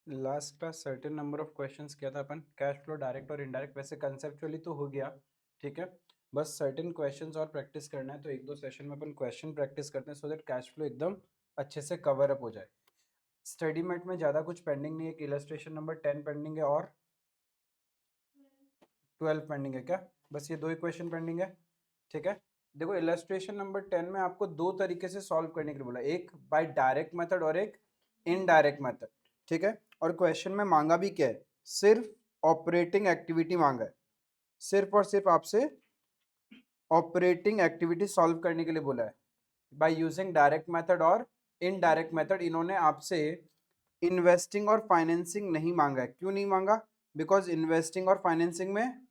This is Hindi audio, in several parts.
Last class certain number of questions किया था अपन, कैश फ्लो डायरेक्ट और इनडायरेक्ट, वैसे कंसेप्चुअली तो हो गया, ठीक है। बस सर्टेन क्वेश्चंस और प्रैक्टिस करना है, तो एक दो सेशन में अपन क्वेश्चन प्रैक्टिस करते हैं सो दैट कैश फ्लो एकदम अच्छे से कवर अप हो जाए। स्टडी मेट में ज़्यादा कुछ पेंडिंग नहीं है, एक इलस्ट्रेशन नंबर 10 पेंडिंग है और 12 पेंडिंग है क्या, बस ये दो ही क्वेश्चन पेंडिंग है, ठीक है। देखो इलस्ट्रेशन नंबर 10 में आपको दो तरीके से सॉल्व करने के लिए बोला, एक बाय डायरेक्ट मेथड और एक इनडायरेक्ट मेथड, ठीक है। और क्वेश्चन में मांगा भी क्या है, सिर्फ ऑपरेटिंग एक्टिविटी मांगा है, सिर्फ और सिर्फ आपसे ऑपरेटिंग एक्टिविटी सॉल्व करने के लिए बोला है बाय यूजिंग डायरेक्ट मेथड और इनडायरेक्ट मेथड। इन्होंने आपसे इन्वेस्टिंग और फाइनेंसिंग नहीं मांगा है, क्यों नहीं मांगा, बिकॉज इन्वेस्टिंग और फाइनेंसिंग में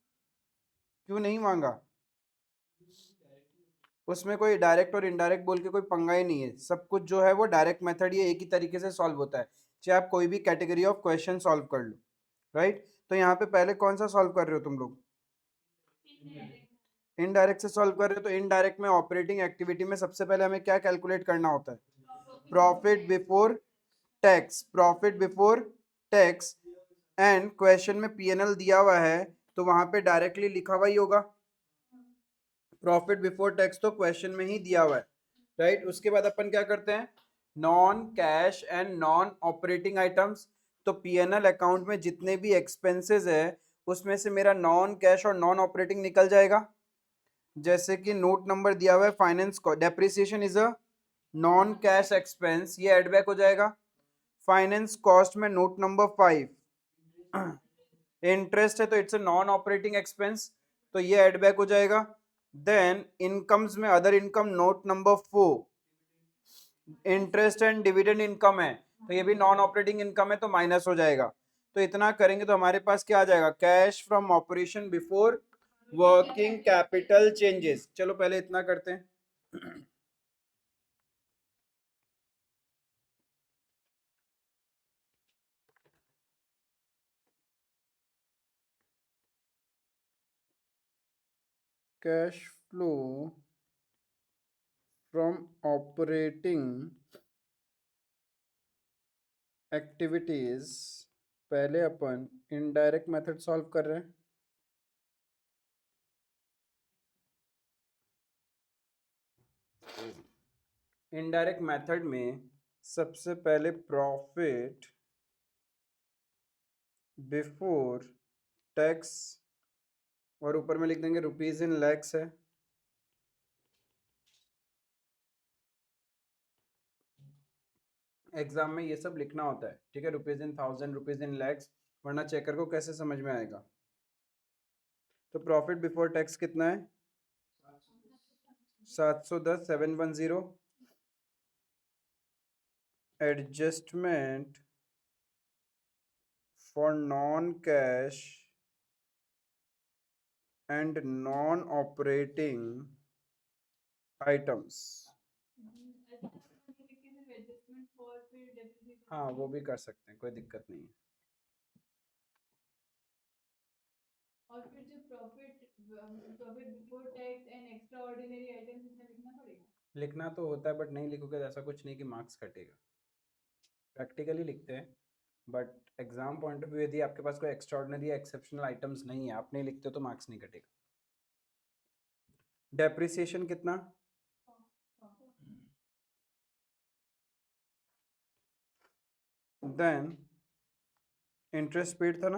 क्यों नहीं मांगा, उसमें कोई डायरेक्ट और इनडायरेक्ट बोल के कोई पंगा ही नहीं है, सब कुछ जो है वो डायरेक्ट मेथड ये एक ही तरीके से सॉल्व होता है, चाहे आप कोई भी कैटेगरी ऑफ क्वेश्चन सॉल्व कर लो, राइट। तो यहाँ पे पहले कौन सा सॉल्व कर रहे हो तुम लोग, इनडायरेक्ट से सॉल्व कर रहे हो, तो इनडायरेक्ट में ऑपरेटिंग एक्टिविटी में सबसे पहले हमें क्या कैलकुलेट करना होता है, profit before tax, profit before tax. And question में पीएनएल दिया हुआ है तो वहां पे डायरेक्टली लिखा हुआ ही होगा, प्रॉफिट बिफोर टैक्स तो क्वेश्चन में ही दिया हुआ है, राइट। उसके बाद अपन क्या करते हैं, non cash and non operating items, तो पीएनएल अकाउंट में जितने भी एक्सपेंसेस है उसमें से मेरा नॉन कैश और नॉन ऑपरेटिंग निकल जाएगा, जैसे कि नोट नंबर दिया हुआ है फाइनेंस को, depreciation is a non cash expense, ये एडबैक हो जाएगा। फाइनेंस कॉस्ट में नोट नंबर 5 इंटरेस्ट है तो it's a non operating expense, तो ये एडबैक हो जाएगा। देन इनकम्स में other income note number 4 interest and dividend income है, तो ये भी नॉन ऑपरेटिंग इनकम है तो माइनस हो जाएगा। तो इतना करेंगे तो हमारे पास क्या आ जाएगा, cash from operation before working capital changes. चलो पहले इतना करते हैं। Cash flow from operating activities, पहले अपन इनडायरेक्ट मेथड सॉल्व कर रहे हैं, इनडायरेक्ट मेथड में सबसे पहले प्रॉफिट बिफोर टैक्स और ऊपर में लिख देंगे रुपीज इन लैक्स है, एग्जाम में ये सब लिखना होता है, ठीक है, rupees in thousand, rupees in lakhs, वरना चेकर को कैसे समझ में आएगा। तो प्रॉफिट बिफोर टैक्स कितना है, 710, 710। Adjustment for non cash and non operating items, हाँ वो भी कर सकते हैं, कोई दिक्कत नहीं है। और फिर जो profit profit before tax and extra ordinary items इसमें लिखना पड़ेगा, लिखना तो होता है बट नहीं लिखोगे तो ऐसा कुछ नहीं कि मार्क्स कटेगा, प्रैक्टिकली लिखते हैं, but exam point of view यदि आपके पास कोई एक्स्ट्राऑर्डिनरी या एक्सेप्शनल आइटम्स नहीं है, आप नहीं लिखते हो तो मार्क्स नहीं कटेगा। डेप्रिसिएशन कितना, देन इंटरेस्ट पेड था ना,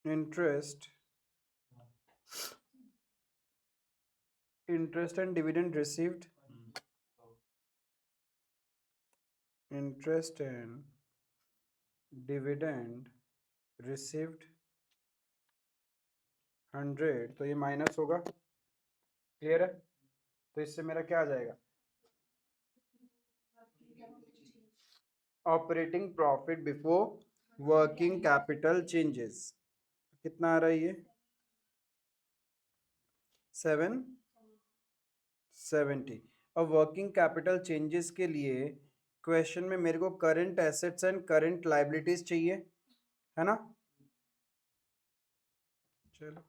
interest, interest and dividend received, interest and dividend received 100, तो ये माइनस होगा, क्लियर है। तो इससे मेरा क्या आ जाएगा, operating profit before working capital changes, कितना आ रहा है ये, 770। अब वर्किंग कैपिटल चेंजेस के लिए क्वेश्चन में मेरे को current assets and current liabilities चाहिए, है ना। चलो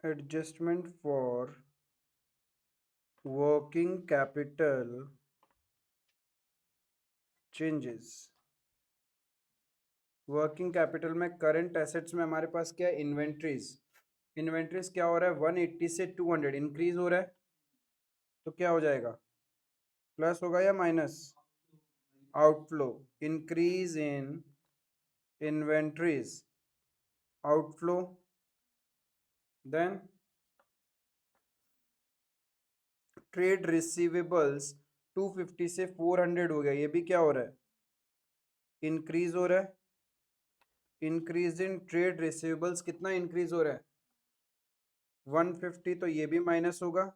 adjustment for working capital changes. Working capital में करंट एसेट्स में हमारे पास क्या है, इन्वेंट्रीज। इन्वेंट्रीज क्या हो रहा है, 180 से 200 इंक्रीज हो रहा है, तो क्या हो जाएगा, प्लस होगा या minus, outflow. Increase in inventories, outflow. Then trade receivables 250 से 400 हो गया, ये भी क्या हो रहा है, इंक्रीज हो रहा है। इंक्रीज इन ट्रेड रिसीवेबल्स कितना इंक्रीज हो रहा है, 150, तो ये भी माइनस होगा।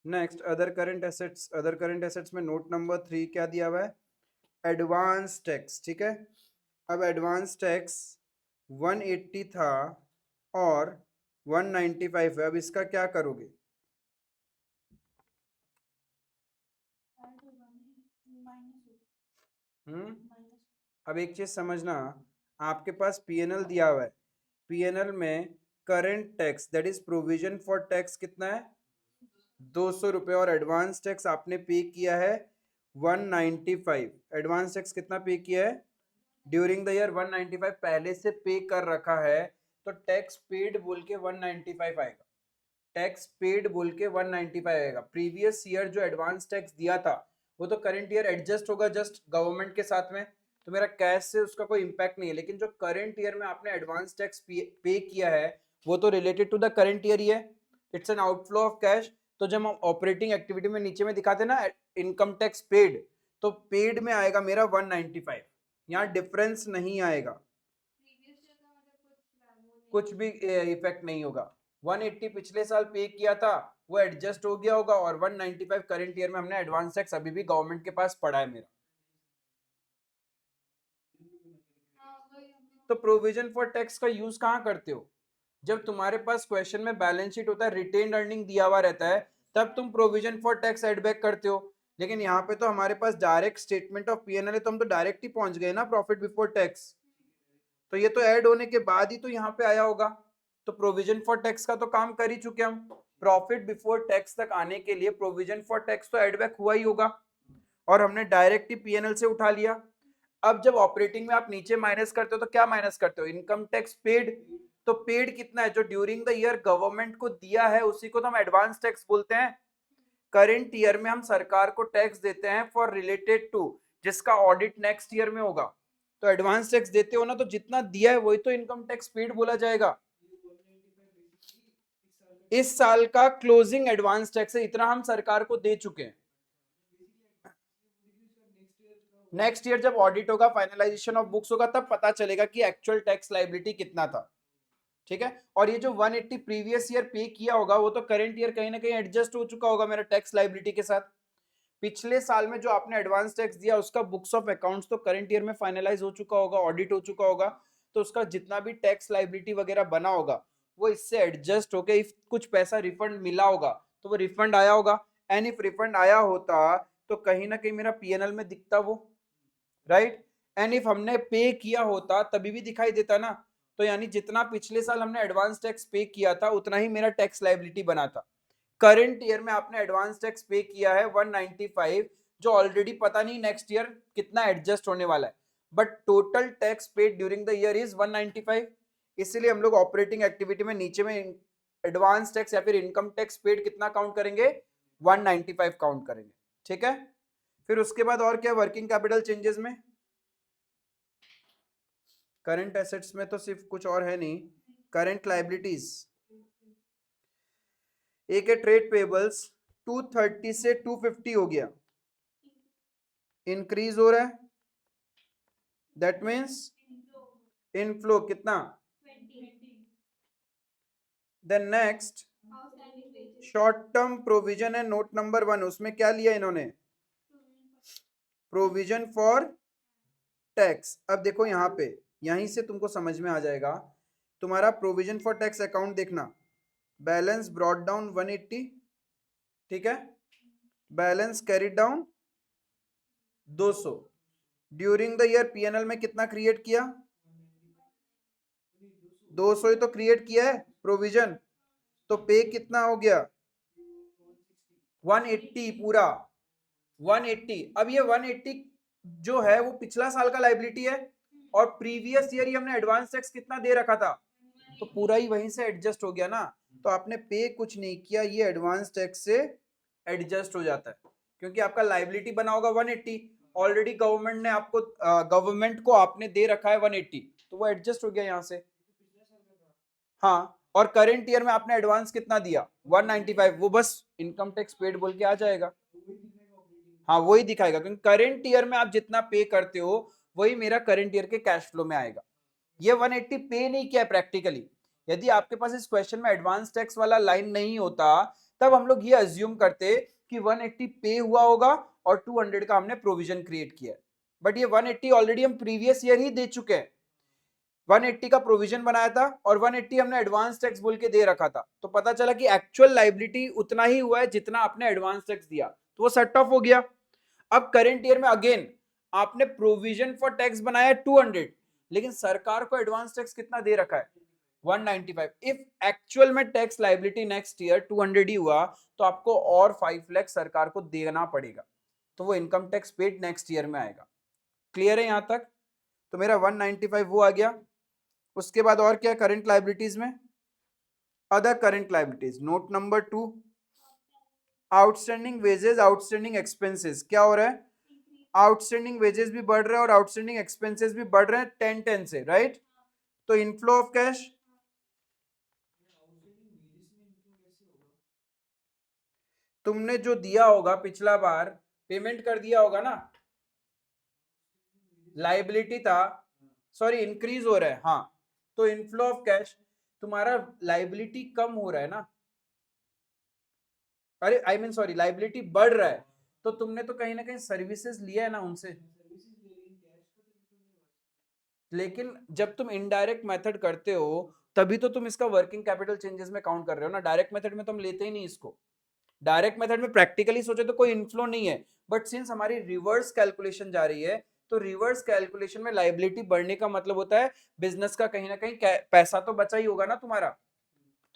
Next other current assets. Other current assets में नोट नंबर 3 क्या दिया हुआ है, एडवांस टैक्स। ठीक है, अब एडवांस टैक्स 180 था और 195 है, अब इसका क्या करोगे, अब एक चीज समझना, आपके पास पीएनएल दिया हुआ है, पीएनएल में current tax that is provision for tax कितना है, 200 रुपये, और एडवांस टैक्स आपने पे किया है 195। एडवांस टैक्स कितना पे किया है ड्यूरिंग द ईयर, 195 पहले से पे कर रखा है, तो टैक्स पेड बोल के 195 आएगा। टैक्स पेड बोल के 195 आएगा। प्रीवियस ईयर जो एडवांस टैक्स दिया था वो तो करंट ईयर एडजस्ट होगा जस्ट गवर्नमेंट के साथ में, तो मेरा कैश से उसका कोई इंपैक्ट नहीं है। लेकिन जो करंट ईयर में आपने एडवांस टैक्स पे किया है वो तो related to the current year ही है, it's an outflow of cash. तो जब हम ऑपरेटिंग एक्टिविटी में नीचे में दिखाते हैं ना इनकम टैक्स पेड, तो पेड में आएगा मेरा 195, यहाँ डिफरेंस नहीं आएगा, कुछ भी इफेक्ट नहीं होगा। 180 पिछले साल पे किया था वो एडजस्ट हो गया होगा, और 195 करंट ईयर में हमने एडवांस टैक्स अभी भी गवर्नमेंट के पास पड़ा है मेरा। तो प्रोविजन फॉर टैक्स का यूज कहाँ करते हो, जब तुम्हारे पास क्वेश्चन में बैलेंस शीट होता है, रिटेन्ड अर्निंग दिया हुआ रहता है, तब तुम provision for tax add back करते हो। लेकिन यहाँ पे तो हमारे पास डायरेक्ट स्टेटमेंट ऑफ पीएनएल है, तो हम तो डायरेक्ट ही पहुंच गए ना प्रॉफिट बिफोर टैक्स, तो ये तो ऐड होने के बाद ही तो यहाँ पे आया होगा, तो प्रोविजन फॉर टैक्स का तो काम कर ही चुके हम। प्रॉफिट बिफोर टैक्स तक आने के लिए प्रोविजन फॉर टैक्स तो एड बैक हुआ ही होगा, और हमने डायरेक्ट ही पीएनएल से उठा लिया। अब जब ऑपरेटिंग में आप नीचे माइनस करते हो तो क्या माइनस करते हो, इनकम टैक्स पेड। तो पेड कितना है, जो ड्यूरिंग द ईयर गवर्नमेंट को दिया है उसी को तो हम एडवांस टैक्स बोलते हैं। करंट ईयर में हम सरकार को टैक्स देते हैं फॉर रिलेटेड टू जिसका ऑडिट नेक्स्ट ईयर में होगा, तो एडवांस टैक्स देते हो ना, तो जितना दिया है वही तो इनकम टैक्स पेड बोला जाएगा। इस साल का क्लोजिंग एडवांस टैक्स है, इतना हम सरकार को दे चुके हैं। नेक्स्ट ईयर जब ऑडिट होगा, फाइनलाइजेशन ऑफ बुक्स होगा, तब पता चलेगा कि एक्चुअल टैक्स लायबिलिटी कितना था। ठीक है, और ये जो 180 प्रीवियस ईयर पे किया होगा वो तो करंट ईयर कहीं ना कहीं एडजस्ट हो चुका होगा मेरा टैक्स लायबिलिटी के साथ। पिछले साल में जो आपने एडवांस टैक्स दिया उसका बुक्स ऑफ अकाउंट्स तो करंट ईयर में फाइनलाइज हो चुका होगा, ऑडिट हो चुका होगा, तो उसका जितना भी टैक्स लायबिलिटी वगैरह बना होगा वो इससे एडजस्ट होकर, इफ कुछ पैसा रिफंड मिला होगा तो वो रिफंड आया होगा, एंड इफ रिफंड आया होता तो कहीं ना कहीं मेरा पीएनएल में दिखता वो, राइट। एंड इफ हमने पे किया होता तभी भी दिखाई देता ना, तो यानी जितना पिछले साल हमने एडवांस टैक्स पे किया था उतना ही मेरा टैक्स लायबिलिटी बना था। करंट ईयर में आपने एडवांस टैक्स पे किया है 195, जो ऑलरेडी पता नहीं नेक्स्ट ईयर कितना एडजस्ट होने वाला है, but total tax paid during the year is 195। इसीलिए हम लोग ऑपरेटिंग एक्टिविटी में नीचे में एडवांस टैक्स या फिर इनकम टैक्स पेड कितना काउंट करेंगे, 195 काउंट करेंगे। ठीक है, फिर उसके बाद और क्या वर्किंग कैपिटल चेंजेस में, करंट एसेट्स में तो सिर्फ कुछ और है नहीं, करंट लायबिलिटीज। एक है ट्रेड पेबल्स 230 से 250 हो गया, इंक्रीज हो रहा है, दैट मीन्स इनफ्लो कितना। Then next short term provision है नोट नंबर 1, उसमें क्या लिया इन्होंने, प्रोविजन फॉर टैक्स। अब देखो यहाँ पे, यहीं से तुमको समझ में आ जाएगा, तुम्हारा प्रोविजन फॉर टैक्स अकाउंट देखना, बैलेंस ब्रॉट डाउन 180, ठीक है, balance carried down 200। During the year PNL में कितना क्रिएट किया? 200 ही तो क्रिएट किया है प्रोविजन, तो पे कितना हो गया? 180 पूरा 180। अब ये 180 जो है वो पिछला साल का लाइबिलिटी है, और प्रीवियस ईयर ही हमने एडवांस टैक्स कितना दे रखा था, तो पूरा ही वहीं से एडजस्ट हो गया ना। तो आपने पे कुछ नहीं किया, ये एडवांस टैक्स से एडजस्ट हो जाता है, क्योंकि आपका लाइबिलिटी बना होगा 180, ऑलरेडी गवर्नमेंट ने आपको गवर्नमेंट को आपने दे रखा है 180, तो वो एडजस्ट हो गया यहाँ से। हाँ, और करेंट ईयर में आपने एडवांस कितना दिया? 195, वो बस इनकम टैक्स पेड बोल के आ जाएगा। हाँ, वही दिखाएगा, क्योंकि करेंट ईयर में आप जितना पे करते हो वही मेरा करेंट ईयर के कैश फ्लो में आएगा। ये 180 पे नहीं किया प्रैक्टिकली। यदि आपके पास इस क्वेश्चन में एडवांस टैक्स वाला लाइन नहीं होता, तब हम लोग ये अज्यूम करते कि 180 पे हुआ होगा और 200 का हमने प्रोविजन क्रिएट किया। बट ये 180 ऑलरेडी हम प्रीवियस ईयर ही दे चुके हैं, 180 का प्रोविजन बनाया था और 180 हमने एडवांस टैक्स बोल के दे रखा था, तो पता चला कि एक्चुअल लाइबिलिटी उतना ही हुआ है जितना आपने एडवांस टैक्स दिया, तो वो सेट ऑफ हो गया। अब करेंट ईयर में अगेन आपने प्रोविजन फॉर टैक्स बनाया 200, लेकिन सरकार को एडवांस टैक्स कितना दे रखा है? 195। इफ एक्चुअल में टैक्स लाइबिलिटी नेक्स्ट ईयर 200 ही हुआ, तो आपको और 5 लाख सरकार को देना पड़ेगा, तो वो income tax paid next year में आएगा। क्लियर है यहां तक? तो मेरा 195 वो आ गया। उसके बाद और क्या करंट लाइबिलिटीज में? Other current liabilities, note number 2, outstanding wages, outstanding expenses. क्या हो रहा है? आउटस्टैंडिंग वेजेस भी बढ़ रहे हैं और आउटस्टैंडिंग एक्सपेंसेस भी बढ़ रहे हैं 10-10 से, राइट? तो इनफ्लो ऑफ कैश, तुमने जो दिया होगा पिछला बार पेमेंट कर दिया होगा ना, लाइबिलिटी था, सॉरी इंक्रीज हो रहा है, हाँ, तो इनफ्लो ऑफ कैश, तुम्हारा लाइबिलिटी कम हो रहा है ना, अरे आई मीन सॉरी लाइबिलिटी बढ़ रहा है, तो तुमने तो कहीं ना कहीं सर्विसेज लिया है ना उनसे। लेकिन जब तुम इनडायरेक्ट मेथड करते हो तभी तो तुम इसका वर्किंग कैपिटल चेंजेस में काउंट कर रहे हो ना, डायरेक्ट मेथड में तुम लेते ही नहीं इसको। डायरेक्ट मेथड में प्रैक्टिकली सोचे तो कोई इनफ्लो नहीं है, बट सिंस हमारी रिवर्स कैलकुलेशन जा रही है, तो रिवर्स कैलकुलेशन में लाइबिलिटी बढ़ने का मतलब होता है बिजनेस का कहीं ना कहीं पैसा तो बचा ही होगा ना तुम्हारा।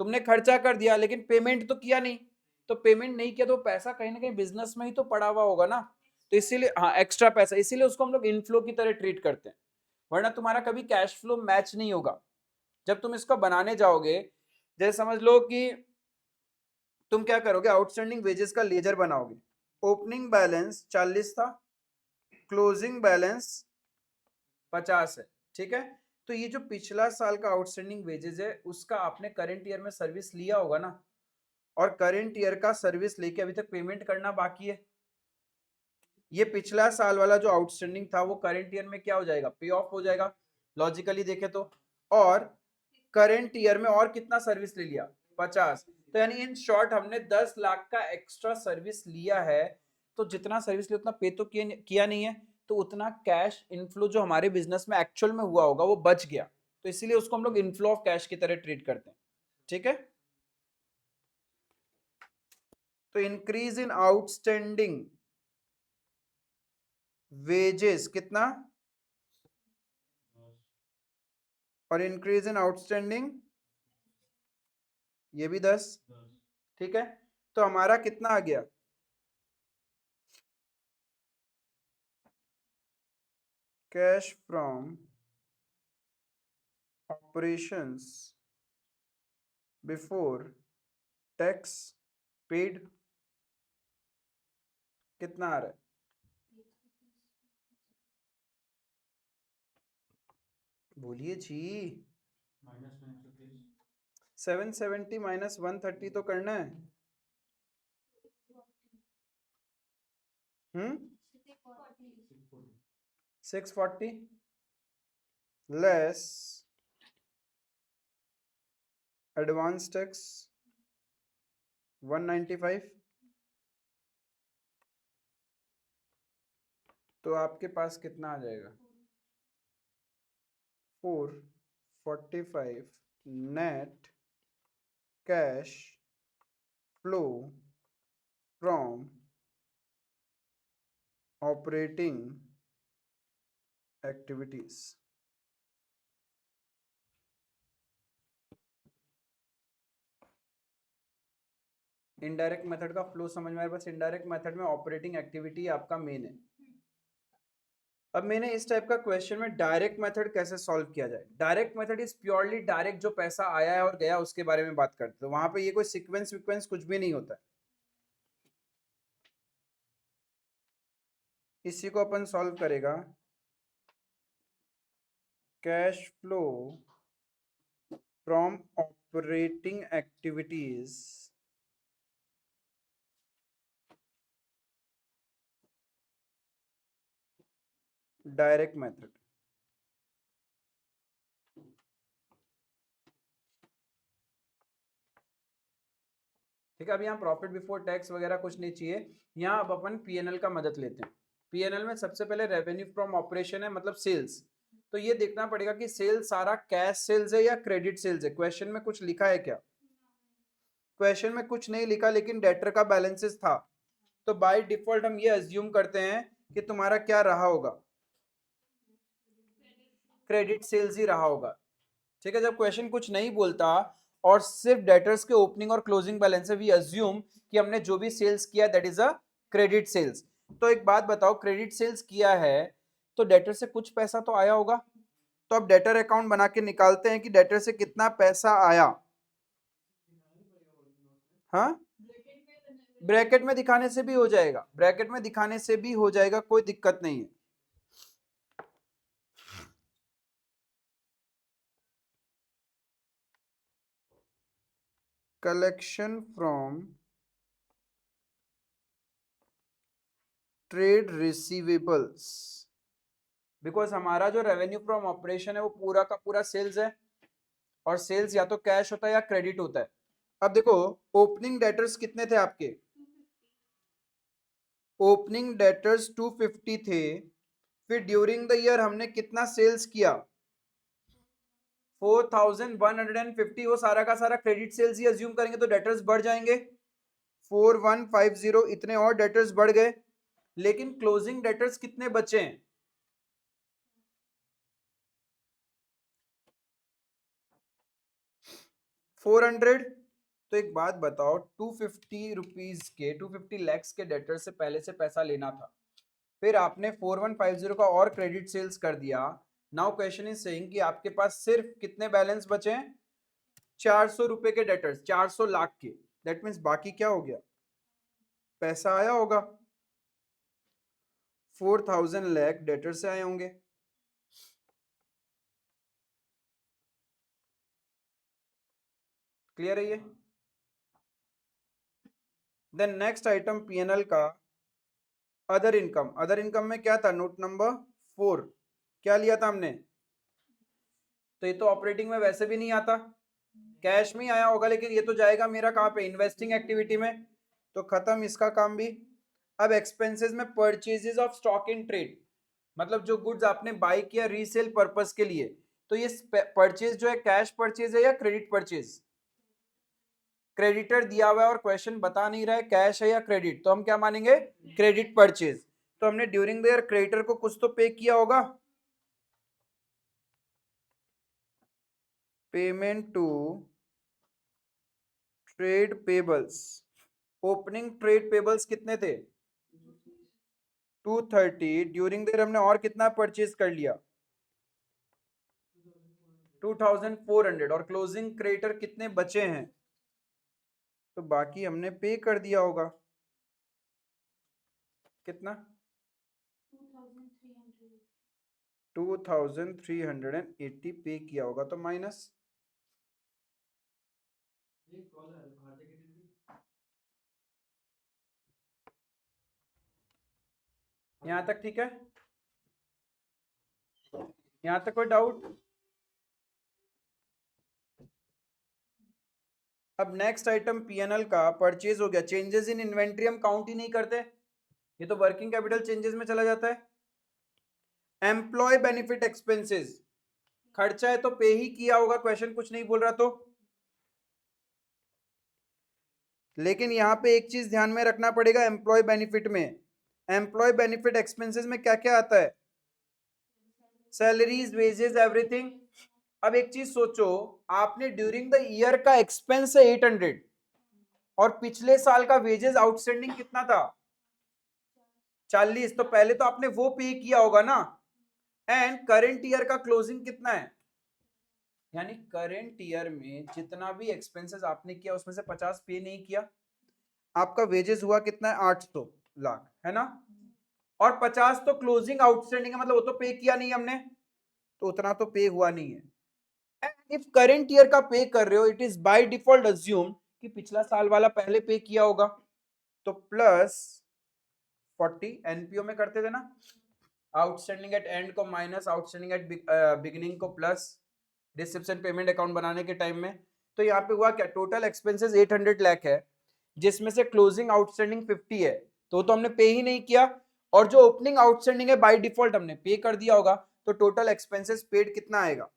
तुमने खर्चा कर दिया लेकिन पेमेंट तो किया नहीं, तो पेमेंट नहीं किया तो पैसा कहीं ना कहीं बिजनेस में ही तो पड़ा हुआ होगा ना, तो इसीलिए हाँ एक्स्ट्रा पैसा, इसीलिए उसको हम लोग इनफ्लो की तरह ट्रीट करते हैं, वरना तुम्हारा कभी कैश फ्लो मैच नहीं होगा। जब तुम इसको बनाने जाओगे, जैसे समझ लो कि तुम क्या करोगे, आउटस्टैंडिंग वेजेस का लेजर बनाओगे, ओपनिंग बैलेंस 40 था, क्लोजिंग बैलेंस 50 है, ठीक है। तो ये जो पिछला साल का आउटस्टैंडिंग वेजेस है उसका आपने करंट ईयर में सर्विस लिया होगा ना, और करंट ईयर का सर्विस लेके अभी तक पेमेंट करना बाकी है। ये पिछला साल वाला जो आउटस्टैंडिंग था वो करंट ईयर में क्या हो जाएगा? पे ऑफ हो जाएगा, लॉजिकली देखे तो। और करंट ईयर में और कितना सर्विस ले लिया? 50। तो यानी इन शॉर्ट हमने 10 लाख का एक्स्ट्रा सर्विस लिया है, तो जितना सर्विस लिया उतना पे तो किया नहीं है, तो उतना कैश इनफ्लो जो हमारे बिजनेस में एक्चुअल में हुआ होगा वो बच गया, तो इसीलिए उसको हम लोग इनफ्लो ऑफ कैश की तरह ट्रीट करते हैं, ठीक है। तो इंक्रीज इन आउटस्टैंडिंग वेजेस कितना? और इंक्रीज इन आउटस्टैंडिंग ये भी 10, ठीक है। तो हमारा कितना आ गया? Cash from operations before tax paid कितना आ रहा है? बोलिए जी। 770 माइनस 130 तो करना है। 640 लेस एडवांस टैक्स 195, तो आपके पास कितना आ जाएगा? 445 net cash flow from operating activities. Indirect method का फ्लो समझ में आया? बस इनडायरेक्ट मेथड में ऑपरेटिंग एक्टिविटी आपका मेन है। अब मैंने इस टाइप का क्वेश्चन में डायरेक्ट मेथड कैसे सॉल्व किया जाए। Direct method is purely direct, जो पैसा आया है और गया उसके बारे में बात करते हैं। वहां पे ये कोई सीक्वेंस विक्वेंस कुछ भी नहीं होता है। इसी को अपन सॉल्व करेगा cash flow from operating activities direct method. ठीक है, अब यहाँ प्रॉफिट बिफोर टैक्स वगैरह कुछ नहीं चाहिए। यहाँ अब अपन पीएनएल का मदद लेते हैं। पीएनएल में सबसे पहले रेवेन्यू फ्रॉम ऑपरेशन है, मतलब सेल्स। तो ये देखना पड़ेगा कि सेल्स सारा कैश सेल्स है या क्रेडिट सेल्स है। क्वेश्चन में कुछ लिखा है क्या? क्वेश्चन में कुछ नहीं लिखा, लेकिन डेटर का बैलेंसेस था। तो बाय डिफॉल्ट हम ये अज्यूम करते हैं कि तुम्हारा क्या रहा होगा, क्रेडिट सेल्स ही रहा होगा। ठीक है, जब क्वेश्चन कुछ नहीं बोलता और सिर्फ डेटर्स के ओपनिंग और क्लोजिंग बैलेंस है, वी अज्यूम कि हमने जो भी सेल्स किया that is a credit sales. तो एक बात बताओ, क्रेडिट सेल्स किया है तो डेटर से कुछ पैसा तो आया होगा। तो अब डेटर अकाउंट बना के निकालते हैं कि डेटर से कितना पैसा आया। हाँ, ब्रैकेट में दिखाने से भी हो जाएगा, ब्रैकेट में दिखाने से भी हो जाएगा, कोई दिक्कत नहीं है। Collection from trade receivables, because हमारा जो रेवेन्यू फ्रॉम ऑपरेशन है वो पूरा का पूरा सेल्स है, और सेल्स या तो कैश होता है या क्रेडिट होता है। अब देखो, ओपनिंग डेटर्स कितने थे आपके? ओपनिंग डेटर्स 250 थे। फिर ड्यूरिंग द ईयर हमने कितना सेल्स किया? 4150। वो सारा का सारा क्रेडिट सेल्स ही अज्यूम करेंगे तो डेटर्स बढ़ जाएंगे। 4150, इतने और डेटर्स बढ़ गए। लेकिन क्लोजिंग डेटर्स कितने बचे हैं? 400। तो एक बात बताओ, 250 रुपीज के 250 लैक्स के डेटर से पहले से पैसा लेना था, फिर आपने 4150 का और क्रेडिट सेल्स कर दिया। नाउ क्वेश्चन इज सेइंग कि आपके पास सिर्फ कितने बैलेंस बचे हैं? 400 रुपए के डेटर्स, 400 लाख के। दैट मीन्स बाकी क्या हो गया? पैसा आया होगा, 4000 लाख डेटर से आए होंगे। क्लियर है ये? देन नेक्स्ट आइटम पीएनएल का अदर इनकम। अदर इनकम में क्या था? Note number 4। क्या लिया था हमने? तो ये तो ऑपरेटिंग में वैसे भी नहीं आता, कैश में ही आया होगा, लेकिन ये तो जाएगा मेरा कहाँ पे? इन्वेस्टिंग एक्टिविटी में। तो खत्म इसका काम भी। अब एक्सपेंसेस में purchases of stock in trade, मतलब जो गुड्स आपने बाय किया रीसेल पर्पस के लिए। तो ये परचेज जो है कैश परचेज है या क्रेडिट परचेज? क्रेडिटर दिया हुआ है और क्वेश्चन बता नहीं रहा है कैश है या क्रेडिट, तो हम क्या मानेंगे? Credit purchase. तो हमने ड्यूरिंग द ईयर क्रेडिटर को कुछ तो पे किया होगा। Payment to trade payables. Opening trade payables कितने थे? 230। ड्यूरिंग द ईयर हमने और कितना परचेज कर लिया? 2400। और क्लोजिंग क्रेडिटर कितने बचे हैं? तो बाकी हमने पे कर दिया होगा। कितना? 2380 पे किया होगा, तो माइनस। यहां तक ठीक है? यहां तक कोई डाउट? अब नेक्स्ट आइटम पीएनएल का परचेज हो गया। चेंजेस इन इन्वेंट्री हम काउंट ही नहीं करते, ये तो वर्किंग कैपिटल चेंजेस में चला जाता है। एम्प्लॉय बेनिफिट एक्सपेंसेस, खर्चा है तो पे ही किया होगा, क्वेश्चन कुछ नहीं बोल रहा तो। लेकिन यहाँ पे एक चीज ध्यान में रखना पड़ेगा, एम्प्लॉय बेनिफिट में, एम्प्लॉय बेनिफिट एक्सपेंसेस में क्या क्या आता है, सैलरीज, वेजेस, एवरीथिंग। अब एक चीज सोचो, आपने ड्यूरिंग द ईयर का एक्सपेंस है 800 और पिछले साल का वेजेस आउटस्टैंडिंग कितना था 40, तो पहले तो आपने वो पे किया होगा ना, एंड करंट ईयर का क्लोजिंग कितना है, यानी करंट ईयर में जितना भी एक्सपेंसेस आपने किया उसमें से 50 पे नहीं किया, आपका वेजेस हुआ कितना है 800 लाख, है ना, और 50 तो क्लोजिंग आउटस्टैंडिंग है, मतलब वो तो पे किया नहीं हमने, तो उतना तो पे हुआ नहीं है। एंड इफ करंट ईयर का पे कर रहे हो, it is by default assume कि पिछला साल वाला पहले पे किया होगा, तो प्लस 40 एनपीओ में करते थे ना, आउटस्टैंडिंग एट एंड को माइनस आउटस्टैंडिंग एट बिगिनिंग को प्लस रिसिप्शन पेमेंट अकाउंट बनाने के टाइम में। तो यहाँ पे हुआ क्या, टोटल एक्सपेंसेस 800 लाख है, जिसमें से क्लोजिंग आउटस्टैंडिंग 50 है, तो हमने पे ही नहीं किया, और जो ओपनिंग आउटस्टैंडिंग है बाय डिफॉल्ट हमने पे कर दिया होगा, तो टोटल एक्सपेंसेस पेड कितना आएगा,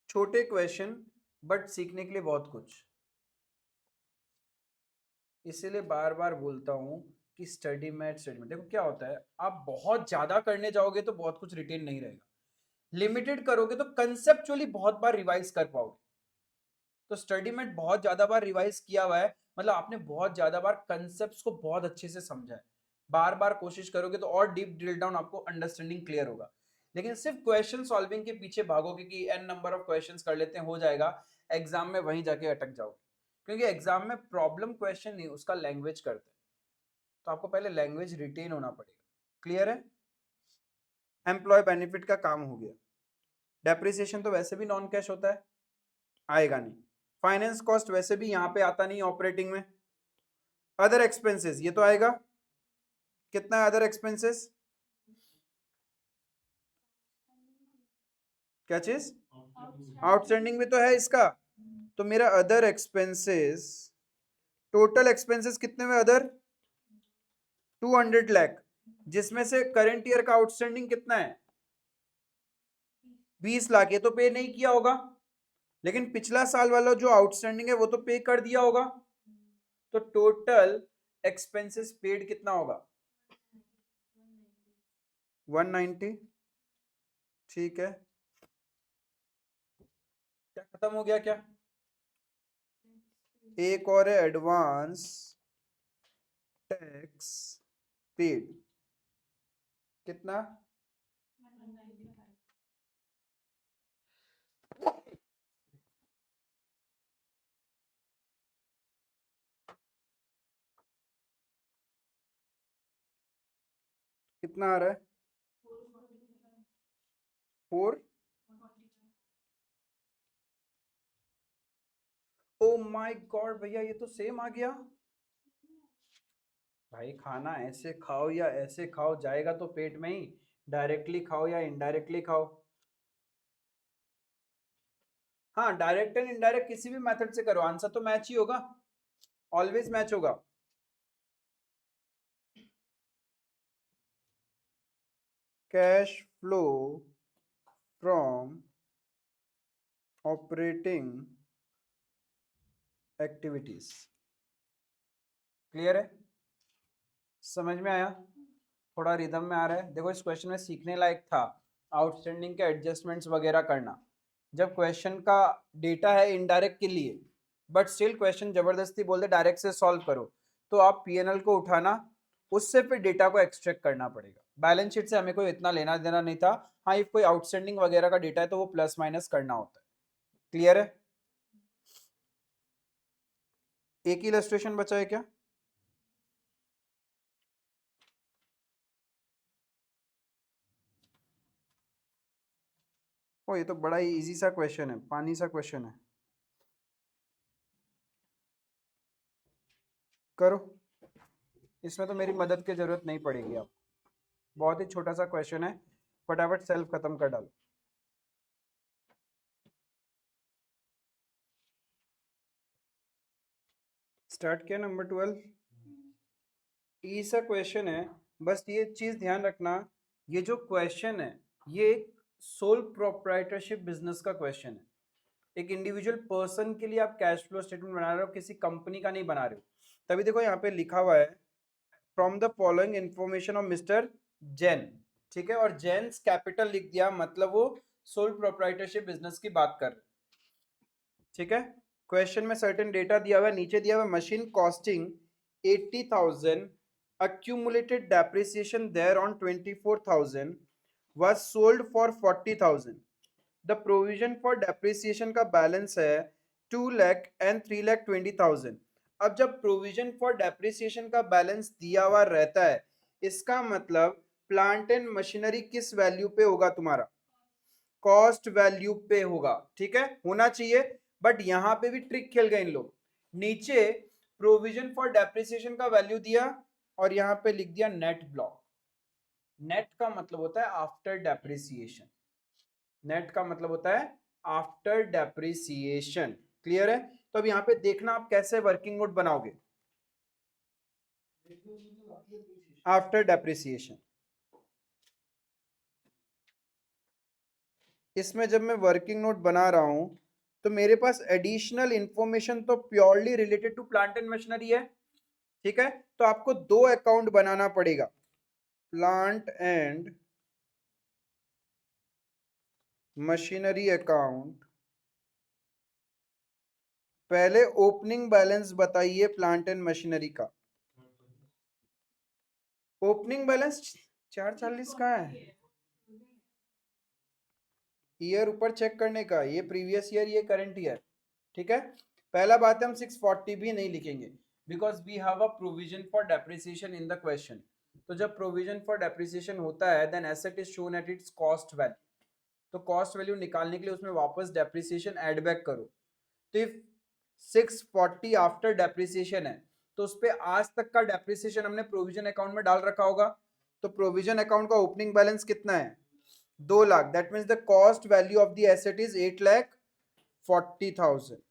छोटे क्वेश्चन बट सीखने के लिए बहुत कुछ, इसीलिए बार बार बोलता हूं कि स्टडी में देखो क्या होता है, आप बहुत ज्यादा करने जाओगे तो बहुत कुछ रिटेन नहीं रहेगा, लिमिटेड करोगे तो कंसेप्चुअली बहुत बार रिवाइज कर पाओगे। तो स्टडी में बहुत ज्यादा बार रिवाइज किया हुआ है, मतलब आपने बहुत ज्यादा बार कंसेप्ट्स को बहुत अच्छे से समझा है, बार बार कोशिश करोगे तो और डीप ड्रिल डाउन आपको अंडरस्टैंडिंग क्लियर होगा। लेकिन सिर्फ क्वेश्चन सॉल्विंग के पीछे भागोगे कि एन नंबर ऑफ क्वेश्चंस कर लेते हैं हो जाएगा, एग्जाम में वहीं जाके अटक जाओगे, क्योंकि एग्जाम में प्रॉब्लम क्वेश्चन नहीं उसका लैंग्वेज करते हैं, तो आपको पहले लैंग्वेज रिटेन होना पड़ेगा। क्लियर है, एम्प्लॉय बेनिफिट का काम हो गया। डेप्रिसिएशन तो वैसे भी नॉन कैश होता है, आएगा नहीं। फाइनेंस कॉस्ट वैसे भी यहाँ पे आता नहीं ऑपरेटिंग में। अदर एक्सपेंसेस ये तो आएगा, कितना है अदर एक्सपेंसेस, क्या चीज, आउटस्टैंडिंग में तो है इसका, तो मेरा अदर एक्सपेंसेस, टोटल एक्सपेंसेस कितने में अदर 200 लाख, जिसमें से करंट ईयर का आउटस्टैंडिंग कितना है 20 लाख, ये तो पे नहीं किया होगा, लेकिन पिछला साल वाला जो आउटस्टैंडिंग है वो तो पे कर दिया होगा, तो टोटल एक्सपेंसेस पेड कितना होगा 190। ठीक है, क्या खत्म हो गया क्या, एक और है एडवांस टैक्स पेड, कितना, कितना आ रहा है 4, ओ माय गॉड भैया ये तो सेम आ गया। भाई खाना ऐसे खाओ या ऐसे खाओ जाएगा तो पेट में ही, डायरेक्टली खाओ या इनडायरेक्टली खाओ। हाँ डायरेक्ट एंड इनडायरेक्ट किसी भी मेथड से करो आंसर तो मैच ही होगा, ऑलवेज मैच होगा। Cash flow from operating activities, clear है, समझ में आया, थोड़ा रिदम में आ रहा है। देखो इस क्वेश्चन में सीखने लायक था आउटस्टैंडिंग के एडजस्टमेंट्स वगैरह करना, जब क्वेश्चन का डेटा है इनडायरेक्ट के लिए, बट स्टिल क्वेश्चन जबरदस्ती बोलते डायरेक्ट से सॉल्व करो, तो आप पीएनएल को उठाना, उससे फिर डेटा को एक्सट्रैक्ट करना पड़ेगा। बैलेंस शीट से हमें कोई इतना लेना देना नहीं था, हाँ इफ कोई आउटस्टैंडिंग वगैरह का डेटा है तो वो प्लस माइनस करना होता है। क्लियर है, एक ही इलस्ट्रेशन बचा है क्या, ओ ये तो बड़ा ही इजी सा क्वेश्चन है, पानी सा क्वेश्चन है, करो, इसमें तो मेरी मदद की जरूरत नहीं पड़ेगी। आप बहुत ही छोटा सा क्वेश्चन है, फटाफट सेल्फ खत्म कर डालो। स्टार्ट किया नंबर 12, ई सा क्वेश्चन है, बस ये चीज ध्यान रखना, ये जो क्वेश्चन है ये एक सोल प्रोप्राइटरशिप बिजनेस का क्वेश्चन है, एक इंडिविजुअल पर्सन के लिए आप कैश फ्लो स्टेटमेंट बना रहे हो, किसी कंपनी का नहीं बना रहे हो। तभी देखो यहाँ पे लिखा हुआ है from the following information of mister Jain, ठीक है, और जैन्स कैपिटल लिख दिया, मतलब वो सोल प्रोप्राइटरशिप बिजनेस की बात कर, ठीक है। क्वेश्चन में सर्टेन डेटा दिया हुआ है, नीचे दिया हुआ है machine costing 80,000, accumulated depreciation there on 24,000 was sold for 40,000। The provision for depreciation का बैलेंस है 2 लाख एंड 3 लाख 20,000। अब जब प्रोविजन फॉर डेप्रिसिएशन का बैलेंस दिया हुआ रहता है, इसका मतलब प्लांट एंड मशीनरी किस वैल्यू पे होगा तुम्हारा, कॉस्ट वैल्यू पे होगा, ठीक है, होना चाहिए। बट यहां पे भी ट्रिक खेल गए इन लोग, नीचे प्रोविजन फॉर डेप्रिसिएशन का वैल्यू दिया और यहां पे लिख दिया नेट ब्लॉक। नेट का मतलब होता है आफ्टर डेप्रिसिएशन, नेट का मतलब होता है आफ्टर डेप्रिसिएशन, क्लियर है। तो अब यहां पे देखना आप कैसे वर्किंग नोट बनाओगे आफ्टर डेप्रिसिएशन। इसमें जब मैं वर्किंग नोट बना रहा हूं तो मेरे पास एडिशनल इंफॉर्मेशन तो purely related to plant and machinery है, ठीक है। तो आपको दो अकाउंट बनाना पड़ेगा, प्लांट एंड मशीनरी अकाउंट। पहले ओपनिंग बैलेंस बताइए प्लांट एंड मशीनरी का। ओपनिंग बैलेंस 440 का है, ईयर ऊपर चेक करने का, ये प्रीवियस ईयर, ये करंट ईयर, ठीक है। पहला बात है हम 640 भी नहीं लिखेंगे because we have a provision for depreciation in the question. तो जब प्रोविजन फॉर डेप्रिसिएशन होता है then asset is shown at its cost value, तो कॉस्ट वैल्यू निकालने के लिए उसमें वापस डेप्रिसिएशन ऐड बैक करो। तो इफ 640 आफ्टर डेप्रिसिएशन है तो उस पर आज तक का डेप्रिसिएशन हमने प्रोविजन अकाउंट में डाल रखा होगा। तो प्रोविजन अकाउंट का ओपनिंग बैलेंस कितना है, 2 lakh, that means the cost value of the asset is 8,40,000।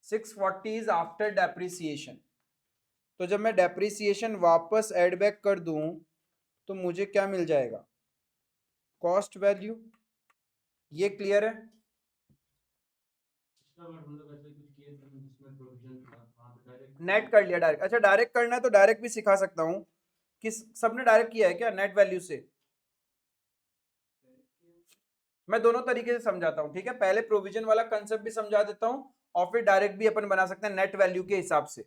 640 is after depreciation. तो जब मैं डेप्रिसिएशन वापस ऐड बैक कर दूं तो मुझे क्या मिल जाएगा, कॉस्ट वैल्यू। ये क्लियर है। नेट कर लिया डायरेक्ट, अच्छा डायरेक्ट करना है तो डायरेक्ट भी सिखा सकता हूं। किस सबने डायरेक्ट किया है क्या नेट वैल्यू से? मैं दोनों तरीके से समझाता हूं, ठीक है, पहले प्रोविजन वाला कंसेप्ट भी समझा देता हूं और फिर डायरेक्ट भी अपन बना सकते हैं नेट वैल्यू के हिसाब से।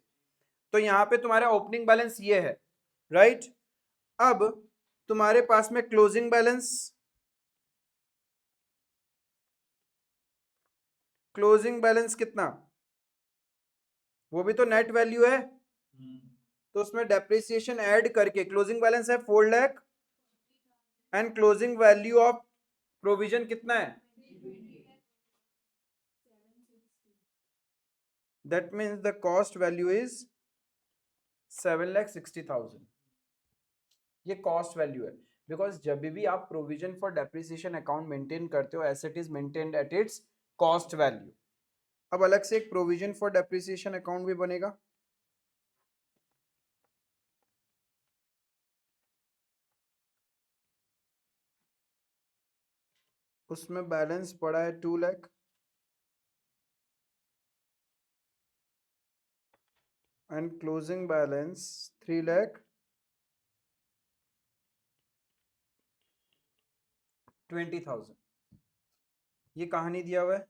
तो यहां पे तुम्हारा ओपनिंग बैलेंस ये है, राइट। अब तुम्हारे पास में क्लोजिंग बैलेंस, क्लोजिंग बैलेंस कितना, वो भी तो नेट वैल्यू है। तो उसमें डेप्रिसिएशन ऐड करके क्लोजिंग बैलेंस है 4 lakh and closing value of provision कितना है, that means the cost value is 7,60,000। ये कॉस्ट वैल्यू है बिकॉज जब भी आप provision for depreciation account maintain करते हो asset is maintained eight its cost value. अब अलग से एक प्रोविजन फॉर डेप्रिसिएशन अकाउंट भी बनेगा, उसमें बैलेंस पड़ा है 2 lakh and closing balance 3 lakh 20,000। ये कहानी दिया हुआ है,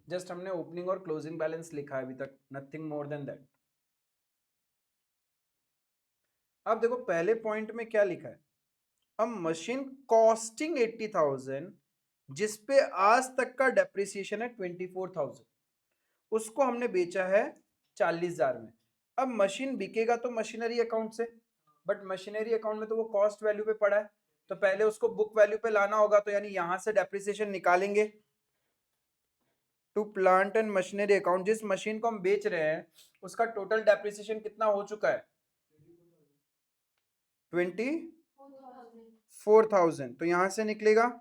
जस्ट हमने ओपनिंग और क्लोजिंग बैलेंस लिखा है अभी तक, नथिंग मोर देन दैट। अब देखो पहले पॉइंट में क्या लिखा है, अब मशीन कॉस्टिंग 80,000 जिसपे आज तक का डेप्रिसिएशन है 24,000, उसको हमने बेचा है 40,000 में। अब मशीन बिकेगा तो मशीनरी अकाउंट से, बट मशीनरी अकाउंट में तो वो कॉस्ट वैल्यू पे पड़ा है, तो पहले उसको बुक वैल्यू पे लाना होगा, तो यानी यहां से डेप्रिसिएशन निकालेंगे to plant and machinery account. जिस मशीन को हम बेच रहे हैं उसका टोटल डेप्रिसिएशन कितना हो चुका है, 24,000, तो यहां से निकलेगा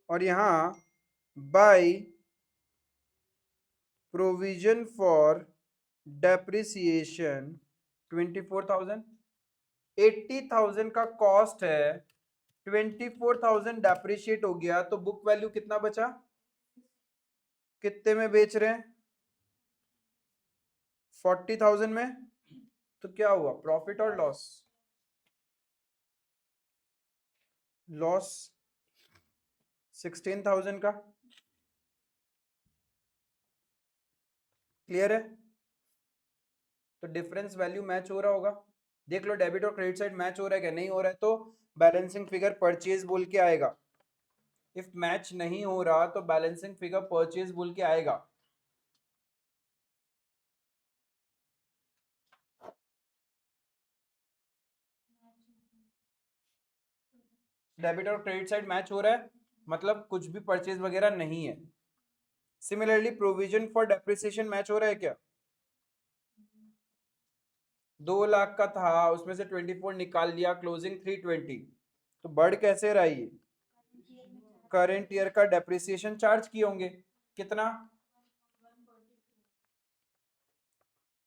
और यहां बाय प्रोविजन फॉर डेप्रिसिएशन 24,000, 80,000 का कॉस्ट है, 24,000 डेप्रिशिएट हो गया, तो बुक वैल्यू कितना बचा, कितने में बेच रहे हैं, 40,000 में। तो क्या हुआ, प्रॉफिट और लॉस, लॉस 16,000 का। क्लियर है, तो डिफरेंस वैल्यू मैच हो रहा होगा, देख लो डेबिट और क्रेडिट साइड मैच हो रहा है क्या, नहीं हो रहा है तो बैलेंसिंग फिगर परचेज बोल के आएगा। इफ मैच नहीं हो रहा तो बैलेंसिंग फिगर परचेज बोल के आएगा। डेबिट और क्रेडिट साइड मैच हो रहा है मतलब कुछ भी परचेज वगैरह नहीं है। Similarly provision for depreciation match हो रहा है क्या, 2 लाख का था, उसमें से 24 निकाल लिया, क्लोजिंग 320, तो बढ़ कैसे रहा है, करंट ईयर का डेप्रिसिएशन चार्ज किए होंगे, कितना,